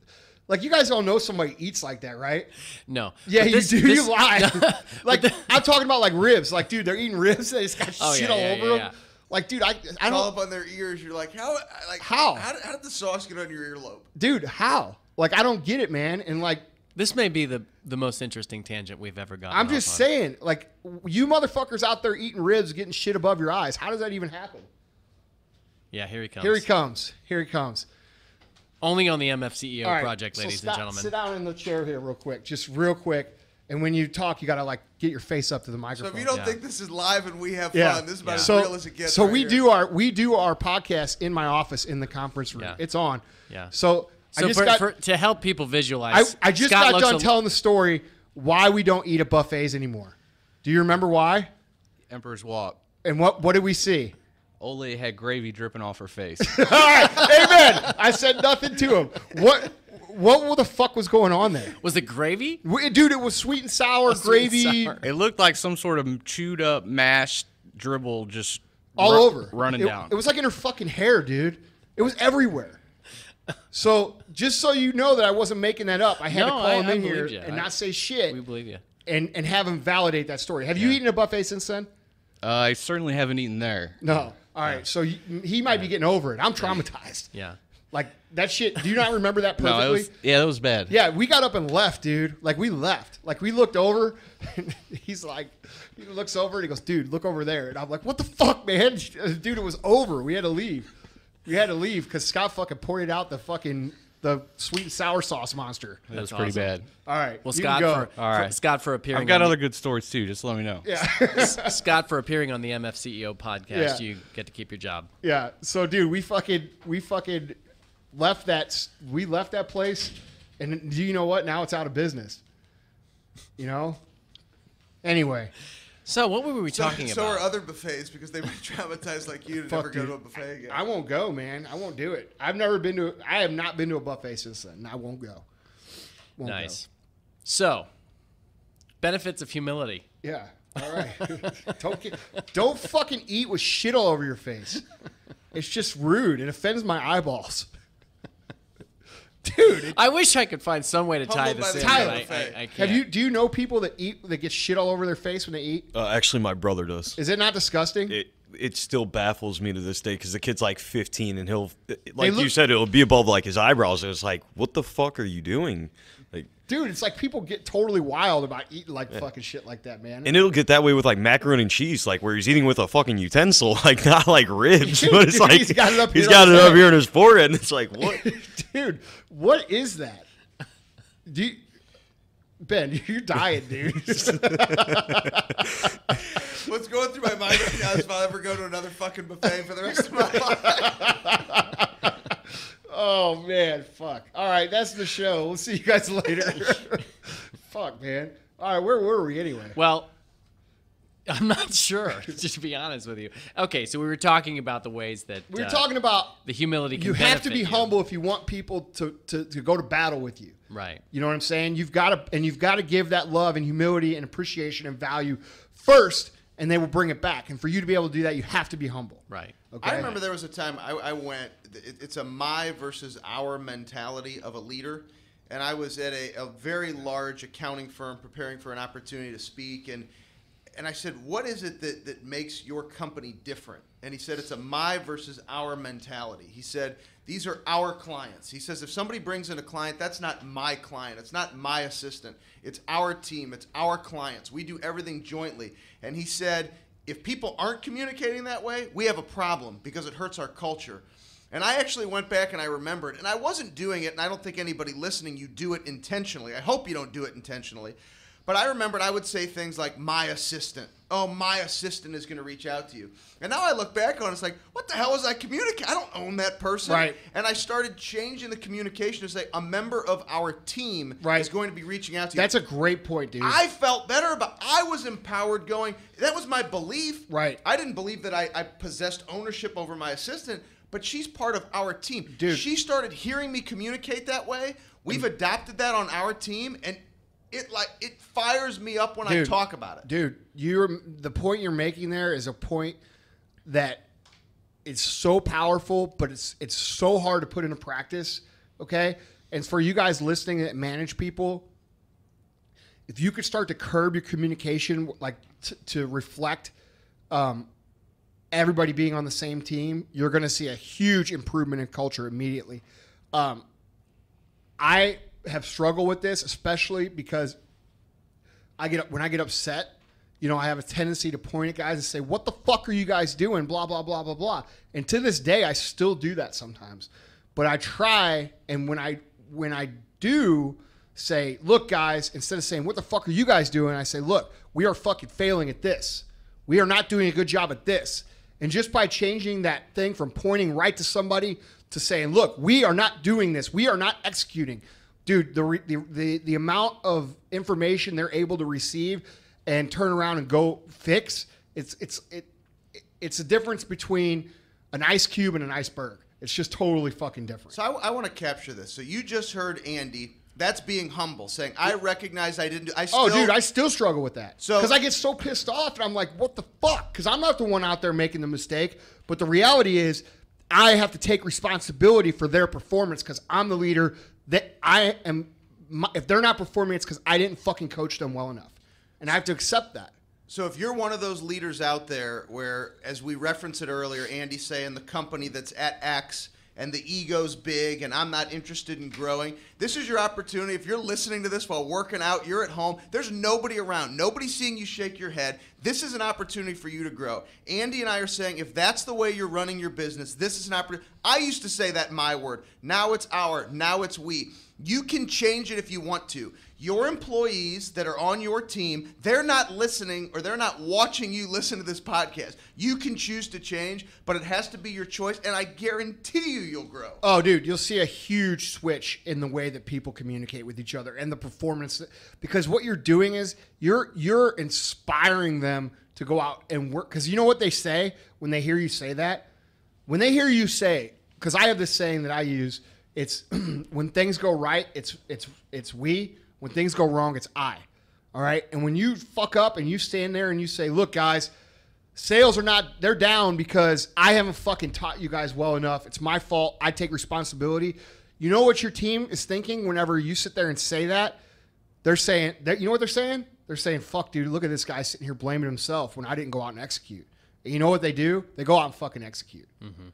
Like, you guys all know somebody eats like that, right? No. Yeah, But you lie. Like, I'm talking about, like, ribs. Like, dude, they're eating ribs. They just got shit all over them. Yeah. Like, dude, I All don't... up on their ears. You're like, how? How? How did the sauce get on your earlobe? Dude, how? Like, I don't get it, man. And, like... This may be the most interesting tangent we've ever gotten. I'm just saying, like, you motherfuckers out there eating ribs, getting shit above your eyes. How does that even happen? Yeah, here he comes. Here he comes. Here he comes. Only on the MFCEO All right, Project, so ladies and gentlemen. Sit down in the chair here real quick. Just real quick. And when you talk, you got to, like, get your face up to the So microphone. if you don't Yeah. think this is live and we have Yeah. fun, this is about as So, real as it gets. so right we here. do our podcast in my office in the conference room. Yeah. It's on. Yeah. So I So just to help people visualize, I just Scott got looks done telling the story why we don't eat at buffets anymore. Do you remember why? Emperor's Walk. And what did we see? Ole had gravy dripping off her face. All right, amen. I said nothing to him. What the fuck was going on there? Was it gravy? Dude, it was sweet and sour Sweet and gravy sour. It looked like some sort of chewed up, mashed dribble just all over. running down. It was like in her fucking hair, dude. It was everywhere. So just so you know that I wasn't making that up, I had to No, call him I in here believed you. and not say shit We believe you. and have him validate that story. Have you eaten a buffet since then? I certainly haven't eaten there. No. All right. So he might be getting over it. I'm traumatized. Yeah. Like that shit. Do you not remember that perfectly? No, that was bad. Yeah, we got up and left, dude. Like, we left. Like, we looked over, and he's like, he looks over, and he goes, dude, look over there. And I'm like, what the fuck, man? Dude, it was over. We had to leave. We had to leave because Scott fucking pointed out the sweet and sour sauce monster. That was That's pretty awesome. bad. All right. Well, you Scott, can go. All right. Scott for appearing. I've got on other good stories too. Just let me know. Yeah. Scott for appearing on the MFCEO podcast. Yeah. You get to keep your job. Yeah. So, dude, we fucking left that place, and do you know what? Now it's out of business. You know? Anyway. So what were we talking So about? are other buffets because they were traumatized like you to Fuck, never go dude. to a buffet again. I won't go, man. I won't do it. I have not been to a buffet since then. And I won't go. Won't Nice. So, benefits of humility. go. Yeah. All right. Don't fucking eat with shit all over your face. It's just rude. It offends my eyeballs. Dude, I wish I could find some way to tie Humbled this by in. the but Tyler, I can't. do you know people that get shit all over their face when they eat? Actually, my brother does. Is it not disgusting? It still baffles me to this day because the kid's like 15 and he'll, like look- you said, it'll be above like his eyebrows. And it's like, what the fuck are you doing? Like, Dude, it's like people get totally wild about eating like fucking shit like that, man. and it'll get that way with like macaroni and cheese, like where he's eating with a fucking utensil, like not like ribs, but it's Dude, like he's got it up he's here got on it his up head. here in his forehead, and it's like, what? Dude, what is that? Ben, you're dying, dude. What's going through my mind right now is if I'll ever go to another fucking buffet for the rest of my life. Oh, man, fuck. All right, that's the show. We'll see you guys later. Fuck, man. All right, where were we anyway? Well, I'm not sure, to be honest with you. Okay, so we were talking about the ways that We were talking about the humility can you have to benefit be you. humble if you want people to go to battle with you. Right. You know what I'm saying? You've got to give that love and humility and appreciation and value first, and they will bring it back. And for you to be able to do that, you have to be humble. Right. Okay? I remember there was a time I went, it's a my versus our mentality of a leader. And I was at a very large accounting firm preparing for an opportunity to speak. And I said, what is it that makes your company different? And he said, it's a my versus our mentality. He said, these are our clients. He says, if somebody brings in a client, that's not my client. It's not my assistant. It's our team. It's our clients. We do everything jointly. And he said, if people aren't communicating that way, we have a problem because it hurts our culture. And I actually went back and I remembered, and I wasn't doing it, and I don't think anybody listening, you do it intentionally. I hope you don't do it intentionally. But I remembered I would say things like, my assistant. Oh, my assistant is going to reach out to you. And now I look back on it, it's like, what the hell was I communicating? I don't own that person. Right. And I started changing the communication to say, a member of our team Right. is going to be reaching out to you. That's a great point, dude. I felt better I was empowered going, that was my belief. Right. I didn't believe that I possessed ownership over my assistant, but she's part of our team. Dude. She started hearing me communicate that way. We've adopted that on our team, and it fires me up when I talk about it. Dude, the point you're making there is a point that it's so powerful, but it's so hard to put into practice okay? And for you guys listening that manage people, if you could start to curb your communication, like to reflect everybody being on the same team, you're going to see a huge improvement in culture immediately. I have struggled with this, especially because when I get upset, you know, I have a tendency to point at guys and say, what the fuck are you guys doing? Blah, blah, blah, blah, blah. And to this day, I still do that sometimes. But I try, and when I do say, look, guys, instead of saying, what the fuck are you guys doing? I say, look, we are fucking failing at this. We are not doing a good job at this. And just by changing that thing from pointing right to somebody to saying, look, we are not doing this. We are not executing. Dude, the amount of information they're able to receive and turn around and go fix, it's a difference between an ice cube and an iceberg. It's just totally fucking different. So I want to capture this. So you just heard Andy. That's being humble, saying, I recognize I didn't do. I still struggle with that. So because I get so pissed off, and I'm like, what the fuck? Because I'm not the one out there making the mistake. But the reality is, I have to take responsibility for their performance because I'm the leader. That I am. If they're not performing, it's because I didn't fucking coach them well enough, and I have to accept that. So if you're one of those leaders out there where, as we referenced it earlier, Andy's saying the company that's at X and the ego's big and I'm not interested in growing, this is your opportunity. If you're listening to this while working out, you're at home, there's nobody around, nobody seeing you shake your head. This is an opportunity for you to grow. Andy and I are saying if that's the way you're running your business, this is an opportunity. I used to say that my word. Now it's our. Now it's we. You can change it if you want to. Your employees that are on your team, they're not listening or they're not watching you listen to this podcast. You can choose to change, but it has to be your choice, and I guarantee you'll grow. Oh, dude, you'll see a huge switch in the way that people communicate with each other and the performance. Because what you're doing is you're inspiring them to go out and work. Because you know what they say when they hear you say that? When they hear you say, because I have this saying that I use, it's when things go right, it's we. When things go wrong, it's I. All right? And when you fuck up and you stand there and you say, look, guys, sales they're down because I haven't fucking taught you guys well enough. It's my fault. I take responsibility. You know what your team is thinking whenever you sit there and say that? They're saying, you know what they're saying? They're saying, fuck, dude, look at this guy sitting here blaming himself when I didn't go out and execute. And you know what they do? They go out and fucking execute. Mm-hmm.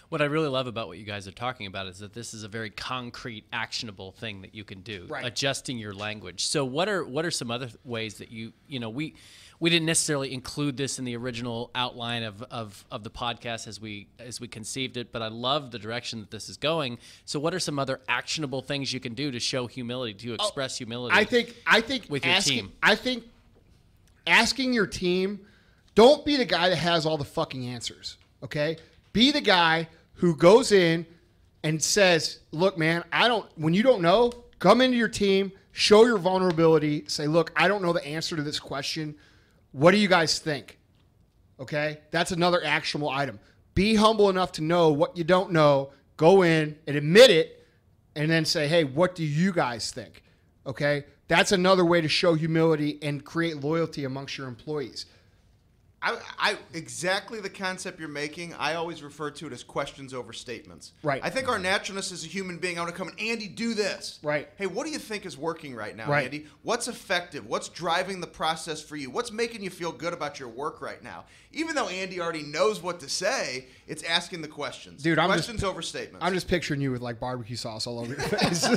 What I really love about what you guys are talking about is that this is a very concrete, actionable thing that you can do. Right. Adjusting your language. So what are some other ways that you know, we didn't necessarily include this in the original outline of the podcast as we conceived it, but I love the direction that this is going. So what are some other actionable things you can do to show humility, to express humility? I think with your team. I think asking your team, don't be the guy that has all the fucking answers. Okay? Be the guy who goes in and says, look, man, when you don't know, come into your team, show your vulnerability, say, look, I don't know the answer to this question. What do you guys think? Okay? That's another actionable item. Be humble enough to know what you don't know, go in and admit it, and then say, hey, what do you guys think? Okay? That's another way to show humility and create loyalty amongst your employees. I exactly the concept you're making. I always refer to it as questions over statements. Right. I think our naturalness as a human being, I want to come and, Andy, do this. Right. Hey, what do you think is working right now, right. Andy? What's effective? What's driving the process for you? What's making you feel good about your work right now? Even though Andy already knows what to say, it's asking the questions. Dude, questions over statements. I'm just picturing you with like barbecue sauce all over your face.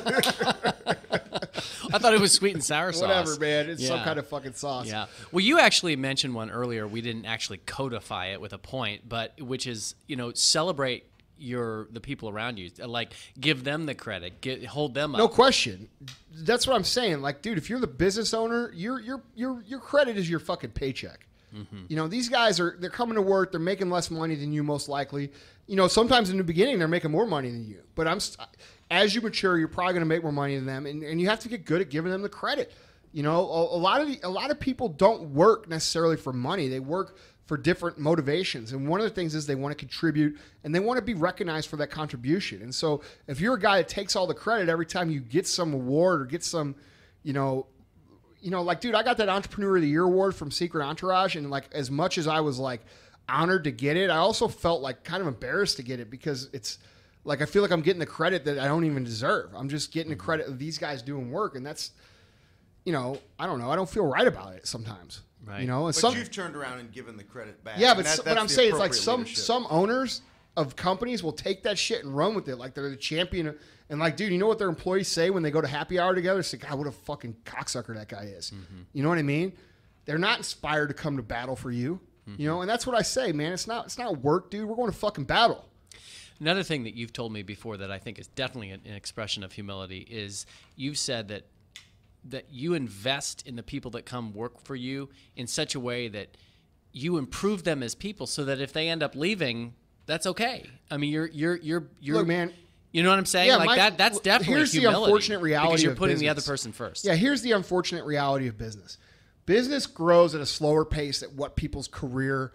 I thought it was sweet and sour sauce. Whatever, man. It's some kind of fucking sauce. Yeah. Well, you actually mentioned one earlier. We didn't actually codify it with a point, but which is, you know, celebrate the people around you. Like, give them the credit. Hold them up. No question. That's what I'm saying. Like, dude, if you're the business owner, your credit is your fucking paycheck. Mm-hmm. You know, these guys they're coming to work. They're making less money than you, most likely. You know, sometimes in the beginning they're making more money than you. But as you mature, you're probably going to make more money than them, and you have to get good at giving them the credit. You know, a lot of people don't work necessarily for money. They work for different motivations, and one of the things is they want to contribute and they want to be recognized for that contribution. And so, if you're a guy that takes all the credit every time you get some award or get some, you know, like, dude, I got that Entrepreneur of the Year award from Secret Entourage, and like, as much as I was like honored to get it, I also felt like kind of embarrassed to get it because it's Like, I feel like I'm getting the credit that I don't even deserve. I'm just getting the credit of these guys doing work, and that's, I don't know. I don't feel right about it sometimes. Right. And But you've turned around and given the credit back. yeah, and but I'm the saying it's like appropriate leadership. some owners of companies will take that shit and run with it, like they're the champion. And like, dude, you know what their employees say when they go to happy hour together? It's like, God, what a fucking cocksucker that guy is. You know what I mean? They're not inspired to come to battle for you. And that's what I say, man. It's not work, dude. We're going to fucking battle. Another thing that you've told me before that I think is definitely an expression of humility is you've said that you invest in the people that come work for you in such a way that you improve them as people, so that if they end up leaving, that's okay. I mean, you're Look, man. You know what I'm saying? Yeah, that's definitely here's the humility, unfortunate reality because you're of putting the business. other person first. Yeah, here's the unfortunate reality of business. Business grows at a slower pace at what people's career,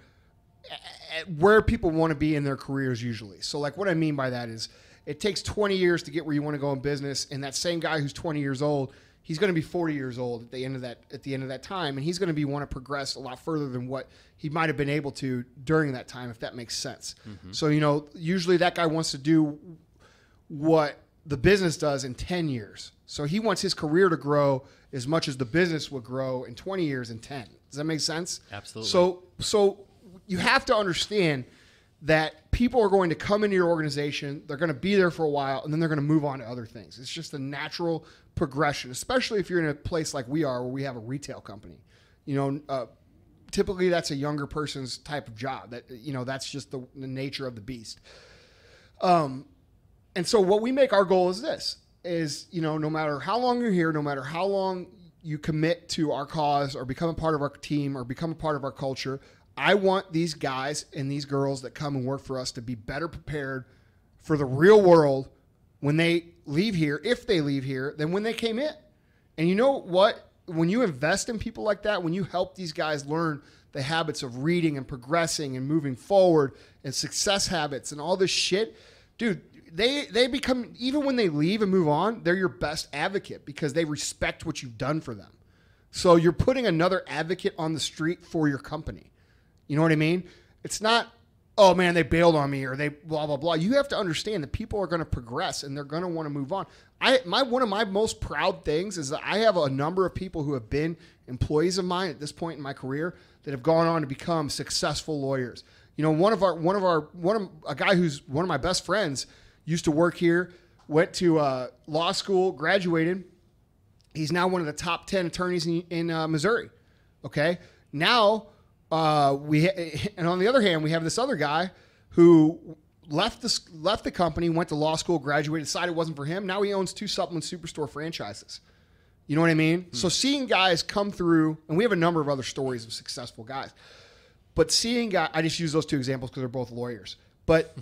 at where people want to be in their careers usually. So like what I mean by that is it takes 20 years to get where you want to go in business, and that same guy who's 20 years old, he's going to be 40 years old at the end of that time, and he's going to want to progress a lot further than what he might have been able to during that time, if that makes sense. So, usually that guy wants to do what the business does in 10 years. So he wants his career to grow as much as the business would grow in 20 years and 10. Does that make sense? Absolutely. So you have to understand that people are going to come into your organization, they're going to be there for a while, and then they're going to move on to other things. It's just a natural progression, especially if you're in a place like we are where we have a retail company. Typically that's a younger person's type of job. That's just the nature of the beast. And so what we make our goal is this, no matter how long you're here, no matter how long you commit to our cause or become a part of our team or become a part of our culture, I want these guys and these girls that come and work for us to be better prepared for the real world when they leave here, if they leave here, than when they came in. And you know what? When you invest in people like that, when you help these guys learn the habits of reading and progressing and moving forward and success habits and all this shit, dude, they become, even when they leave and move on, they're your best advocate because they respect what you've done for them. So you're putting another advocate on the street for your company. You know what I mean? It's not, oh man, they bailed on me or they blah, blah, blah. You have to understand that people are going to progress and they're going to want to move on. One of my most proud things is that I have a number of people who have been employees of mine at this point in my career that have gone on to become successful lawyers. A guy who's one of my best friends used to work here, went to law school, graduated. He's now one of the top 10 attorneys in Missouri. Okay. Now, and on the other hand, we have this other guy who left the company, went to law school, graduated, decided it wasn't for him. Now he owns 2 supplement superstore franchises. You know what I mean? So seeing guys come through, and we have a number of other stories of successful guys, but seeing guys, I just use those 2 examples because they're both lawyers. But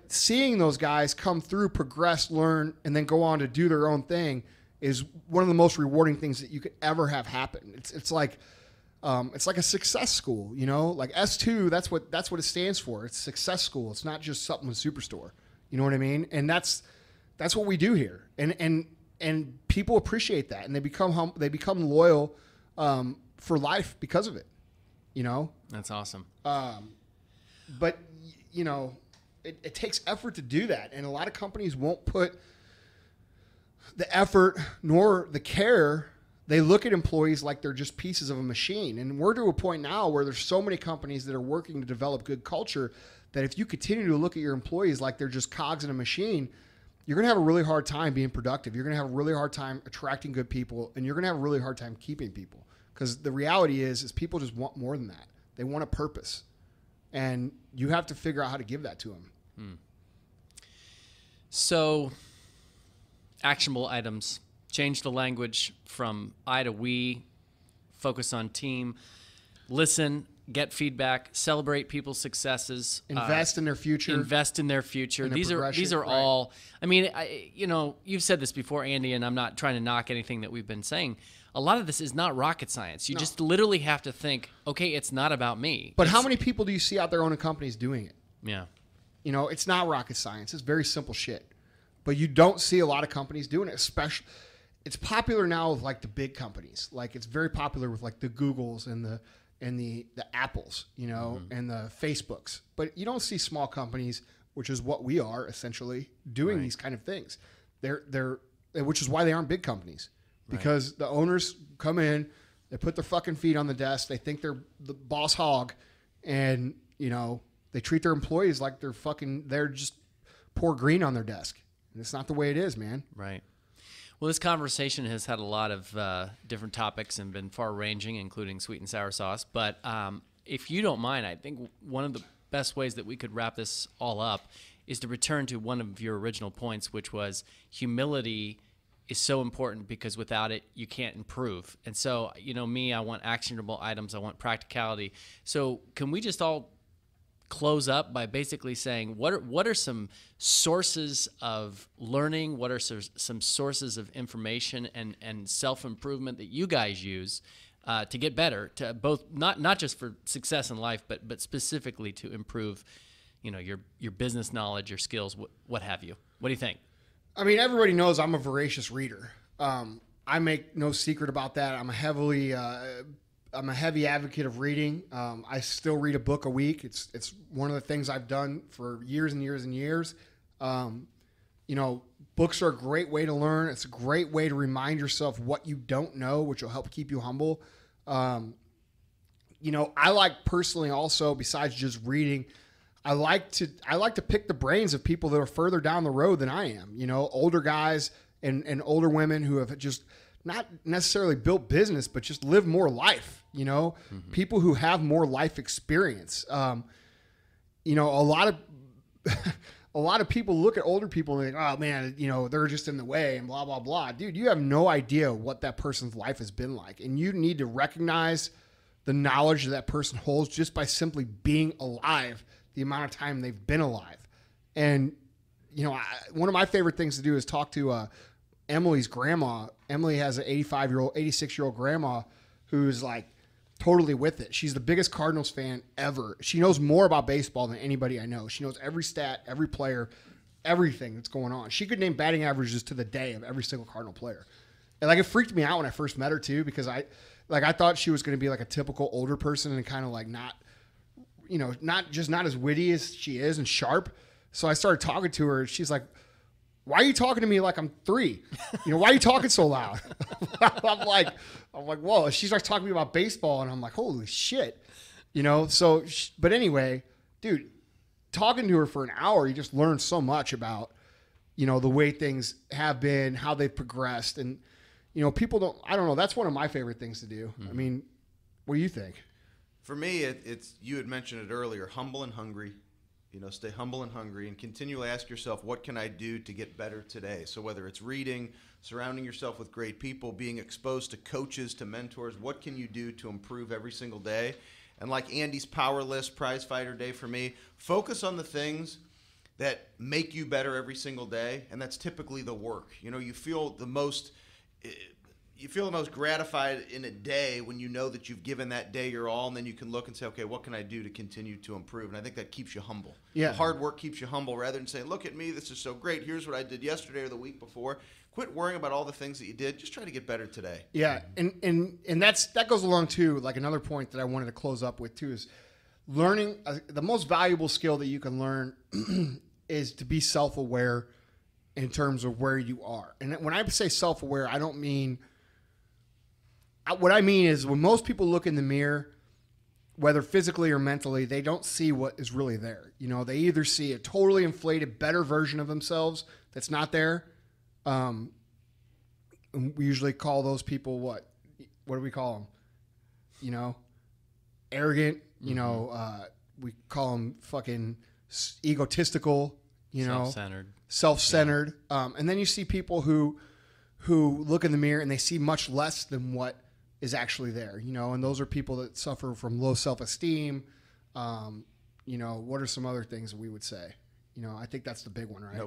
seeing those guys come through, progress, learn, and then go on to do their own thing is one of the most rewarding things that you could ever have happen. It's like a success school, like S2. That's what it stands for. It's success school. It's not just supplement superstore. You know what I mean? And that's what we do here. And people appreciate that, and they become loyal for life because of it. That's awesome. But it takes effort to do that, and a lot of companies won't put the effort nor the care. They look at employees like they're just pieces of a machine. And we're to a point now where there's so many companies that are working to develop good culture that if you continue to look at your employees like they're just cogs in a machine, you're going to have a really hard time being productive. You're going to have a really hard time attracting good people, and you're going to have a really hard time keeping people. Because the reality is people just want more than that. They want a purpose. And you have to figure out how to give that to them. So, actionable items. Change the language from I to we. Focus on team. Listen. Get feedback. Celebrate people's successes. Invest in their future. Invest in their future. These are right. all. I mean, you've said this before, Andy, and I'm not trying to knock anything that we've been saying. A lot of this is not rocket science. You just literally have to think, okay, it's not about me. But how many people do you see out there owning companies doing it? Yeah. It's not rocket science. It's very simple shit. But you don't see a lot of companies doing it, especially. It's popular now with like the big companies. Like it's very popular with like the Googles and the Apples, and the Facebooks. But you don't see small companies which is what we are essentially doing these kind of things. Which is why they aren't big companies, because the owners come in, they put their fucking feet on the desk, they think they're the boss hog, and they treat their employees like they're just pour green on their desk. And it's not the way it is, man. Right. Well, this conversation has had a lot of different topics and been far-ranging, including sweet and sour sauce. But if you don't mind, I think one of the best ways that we could wrap this all up is to return to one of your original points, which was humility is so important because without it, you can't improve. And so, I want actionable items. I want practicality. So can we just all close up by basically saying what are some sources of learning, what are some sources of information and self-improvement that you guys use to get better, to both not just for success in life, but specifically to improve your business knowledge, your skills, what have you? What do you think? I mean, everybody knows I'm a voracious reader. I make no secret about that. I'm a heavy advocate of reading. I still read a book a week. It's one of the things I've done for years and years and years. Books are a great way to learn. It's a great way to remind yourself what you don't know, which will help keep you humble. I like personally also, besides just reading, I like to pick the brains of people that are further down the road than I am. Older guys and older women who have just not necessarily built business, but just live more life. People who have more life experience. A lot of people look at older people and think, oh man, they're just in the way and blah, blah, blah. Dude, you have no idea what that person's life has been like. And you need to recognize the knowledge that person holds just by simply being alive, the amount of time they've been alive. And, one of my favorite things to do is talk to Emily's grandma. Emily has an 86-year-old grandma who's like totally with it. She's the biggest Cardinals fan ever. She knows more about baseball than anybody I know. She knows every stat, every player, everything that's going on. She could name batting averages to the day of every single Cardinal player. And it freaked me out when I first met her too, because I thought she was going to be like a typical older person and kind of like not as witty as she is and sharp. So I started talking to her and she's like, why are you talking to me like I'm 3? Why are you talking so loud? I'm like, whoa. She starts talking to me about baseball, and I'm like, holy shit. But anyway, dude, talking to her for an hour, you just learn so much about, the way things have been, how they've progressed. And, people I don't know. That's one of my favorite things to do. Mm-hmm. I mean, what do you think? For me, it's you had mentioned it earlier, humble and hungry. Stay humble and hungry and continually ask yourself, what can I do to get better today? So whether it's reading, surrounding yourself with great people, being exposed to coaches, to mentors, what can you do to improve every single day? And like Andy's Power List, Prize Fighter Day for me, focus on the things that make you better every single day, and that's typically the work. You feel the most gratified in a day when you know that you've given that day your all, and then you can look and say, okay, what can I do to continue to improve? And I think that keeps you humble. Yeah. The hard work keeps you humble rather than saying, look at me, this is so great. Here's what I did yesterday or the week before. Quit worrying about all the things that you did. Just try to get better today. Yeah, and that goes along too. Like another point that I wanted to close up with too is learning. The most valuable skill that you can learn is to be self-aware in terms of where you are. And when I say self-aware, I don't mean. What I mean is when most people look in the mirror, whether physically or mentally, they don't see what is really there. They either see a totally inflated, better version of themselves that's not there. We usually call those people what? What do we call them? Arrogant. We call them fucking egotistical. Self-centered. And then you see people who look in the mirror and they see much less than what is actually there, and those are people that suffer from low self-esteem. What are some other things that we would say? I think that's the big one, right?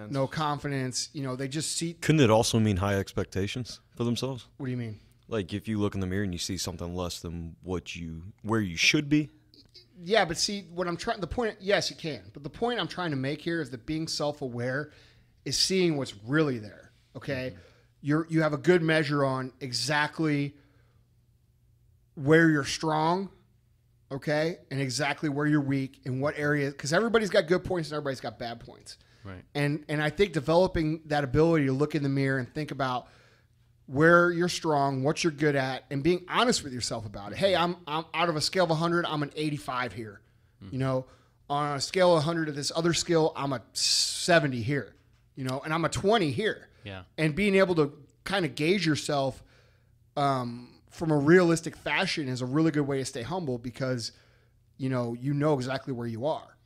No confidence. They just see. Couldn't it also mean high expectations for themselves? What do you mean? Like if you look in the mirror and you see something less than where you should be? Yeah, but see, the point, yes, you can. But the point I'm trying to make here is that being self-aware is seeing what's really there, okay? Mm-hmm. You have a good measure on exactly where you're strong okay, and exactly where you're weak and what area, because everybody's got good points and everybody's got bad points. Right. And I think developing that ability to look in the mirror and think about where you're strong, what you're good at, and being honest with yourself about it. Hey, I'm out of a scale of 100, I'm an 85 here. You know, on a scale of 100 to this other skill, I'm a 70 here. You know, and I'm a 20 here. Yeah. And being able to kind of gauge yourself from a realistic fashion is a really good way to stay humble because, you know exactly where you are.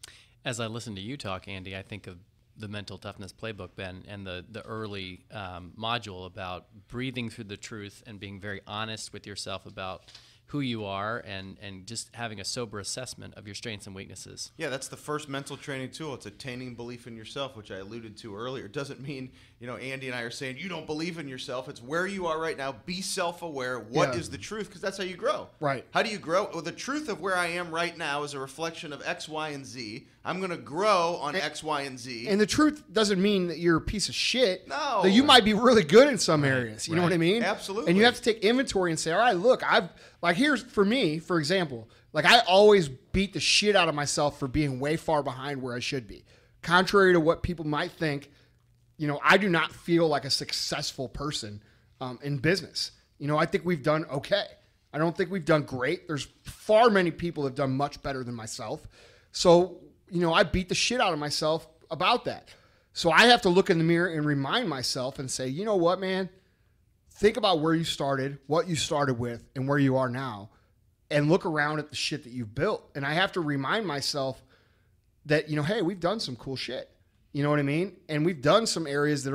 As I listen to you talk, Andy, I think of the Mental Toughness Playbook, Ben, and the early module about breathing through the truth and being very honest with yourself about who you are and just having a sober assessment of your strengths and weaknesses. Yeah, that's the first mental training tool. It's attaining belief in yourself, which I alluded to earlier. It doesn't mean, Andy and I are saying you don't believe in yourself. It's where you are right now. Be self-aware. What is the truth? Because that's how you grow. Right. How do you grow? Well, the truth of where I am right now is a reflection of X, Y, and Z. I'm going to grow on X, Y, and Z. And the truth doesn't mean that you're a piece of shit. No. That you might be really good in some areas. You know what I mean? Absolutely. And you have to take inventory and say, all right, look, here's for me, for example, like I always beat the shit out of myself for being way far behind where I should be. Contrary to what people might think, I do not feel like a successful person in business. I think we've done okay. I don't think we've done great. There's far many people that have done much better than myself. So, I beat the shit out of myself about that. So I have to look in the mirror and remind myself and say, you know what, man? Think about where you started, what you started with, and where you are now, and look around at the shit that you've built. And I have to remind myself that, hey, we've done some cool shit. You know what I mean? And we've done some areas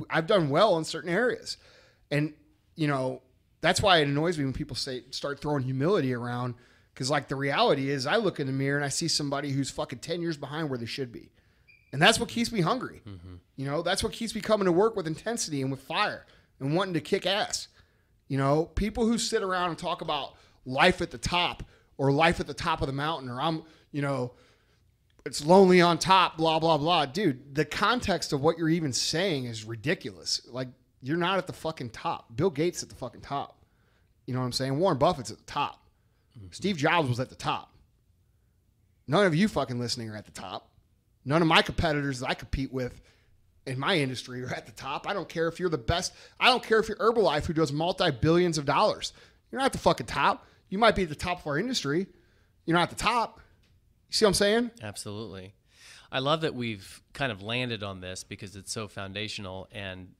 I've done well in certain areas. And, that's why it annoys me when people start throwing humility around. Because, the reality is I look in the mirror and I see somebody who's fucking 10 years behind where they should be. And that's what keeps me hungry. Mm-hmm. That's what keeps me coming to work with intensity and with fire and wanting to kick ass. People who sit around and talk about life at the top or life at the top of the mountain or it's lonely on top, blah, blah, blah. Dude, the context of what you're even saying is ridiculous. You're not at the fucking top. Bill Gates at the fucking top. You know what I'm saying? Warren Buffett's at the top. Mm-hmm. Steve Jobs was at the top. None of you fucking listening are at the top. None of my competitors that I compete with in my industry are at the top. I don't care if you're the best. I don't care if you're Herbalife who does multi-billions of dollars. You're not at the fucking top. You might be at the top of our industry. You're not at the top. You see what I'm saying? Absolutely. I love that we've kind of landed on this because it's so foundational, and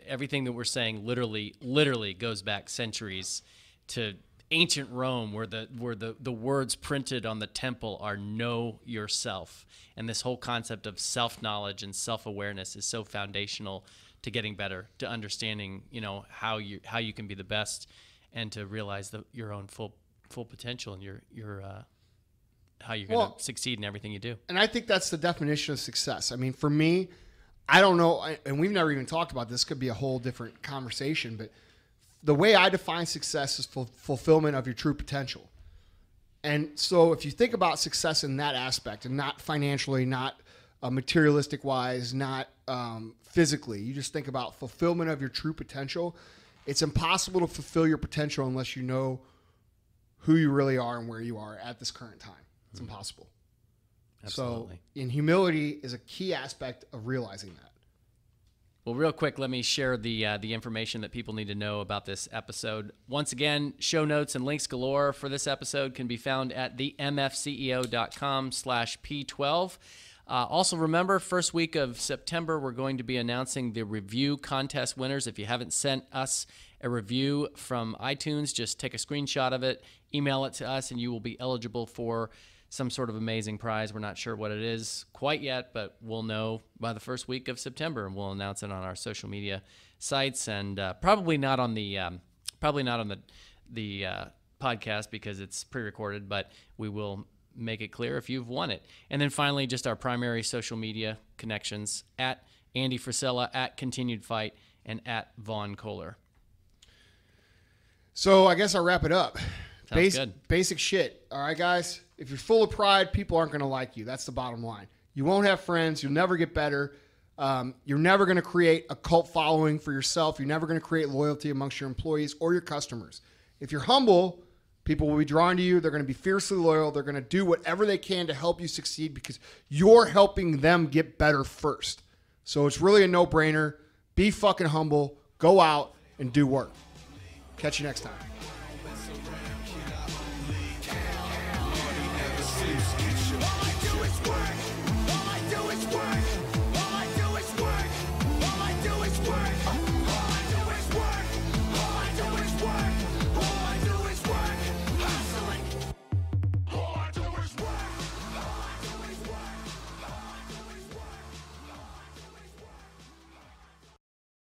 everything that we're saying literally goes back centuries to ancient Rome, where the words printed on the temple are "know yourself," and this whole concept of self-knowledge and self-awareness is so foundational to getting better, to understanding how you can be the best, and to realize your own full potential and your how you're going to succeed in everything you do. And I think that's the definition of success. I mean, for me, I don't know, and we've never even talked about this, could be a whole different conversation, but the way I define success is fulfillment of your true potential. And so if you think about success in that aspect, and not financially, not materialistic wise, not physically, you just think about fulfillment of your true potential, it's impossible to fulfill your potential unless you know who you really are and where you are at this current time. It's impossible. Absolutely. So, in humility is a key aspect of realizing that. Well, real quick, let me share the information that people need to know about this episode. Once again, show notes and links galore for this episode can be found at themfceo.com/P12. Also, remember, first week of September, we're going to be announcing the review contest winners. If you haven't sent us a review from iTunes, just take a screenshot of it, email it to us, and you will be eligible for some sort of amazing prize. We're not sure what it is quite yet, but we'll know by the first week of September, and we'll announce it on our social media sites, and probably not on the podcast because it's pre-recorded, but we will make it clear if you've won it. And then finally, just our primary social media connections at Andy Frisella, at Continued Fight, and at Vaughn Kohler. So I guess I'll wrap it up. Sounds good. Basic shit. All right, guys? If you're full of pride, people aren't going to like you. That's the bottom line. You won't have friends. You'll never get better. You're never going to create a cult following for yourself. You're never going to create loyalty amongst your employees or your customers. If you're humble, People will be drawn to you. They're going to be fiercely loyal. They're going to do whatever they can to help you succeed because you're helping them get better first. So it's really a no-brainer. Be fucking humble. Go out and do work. Catch you next time.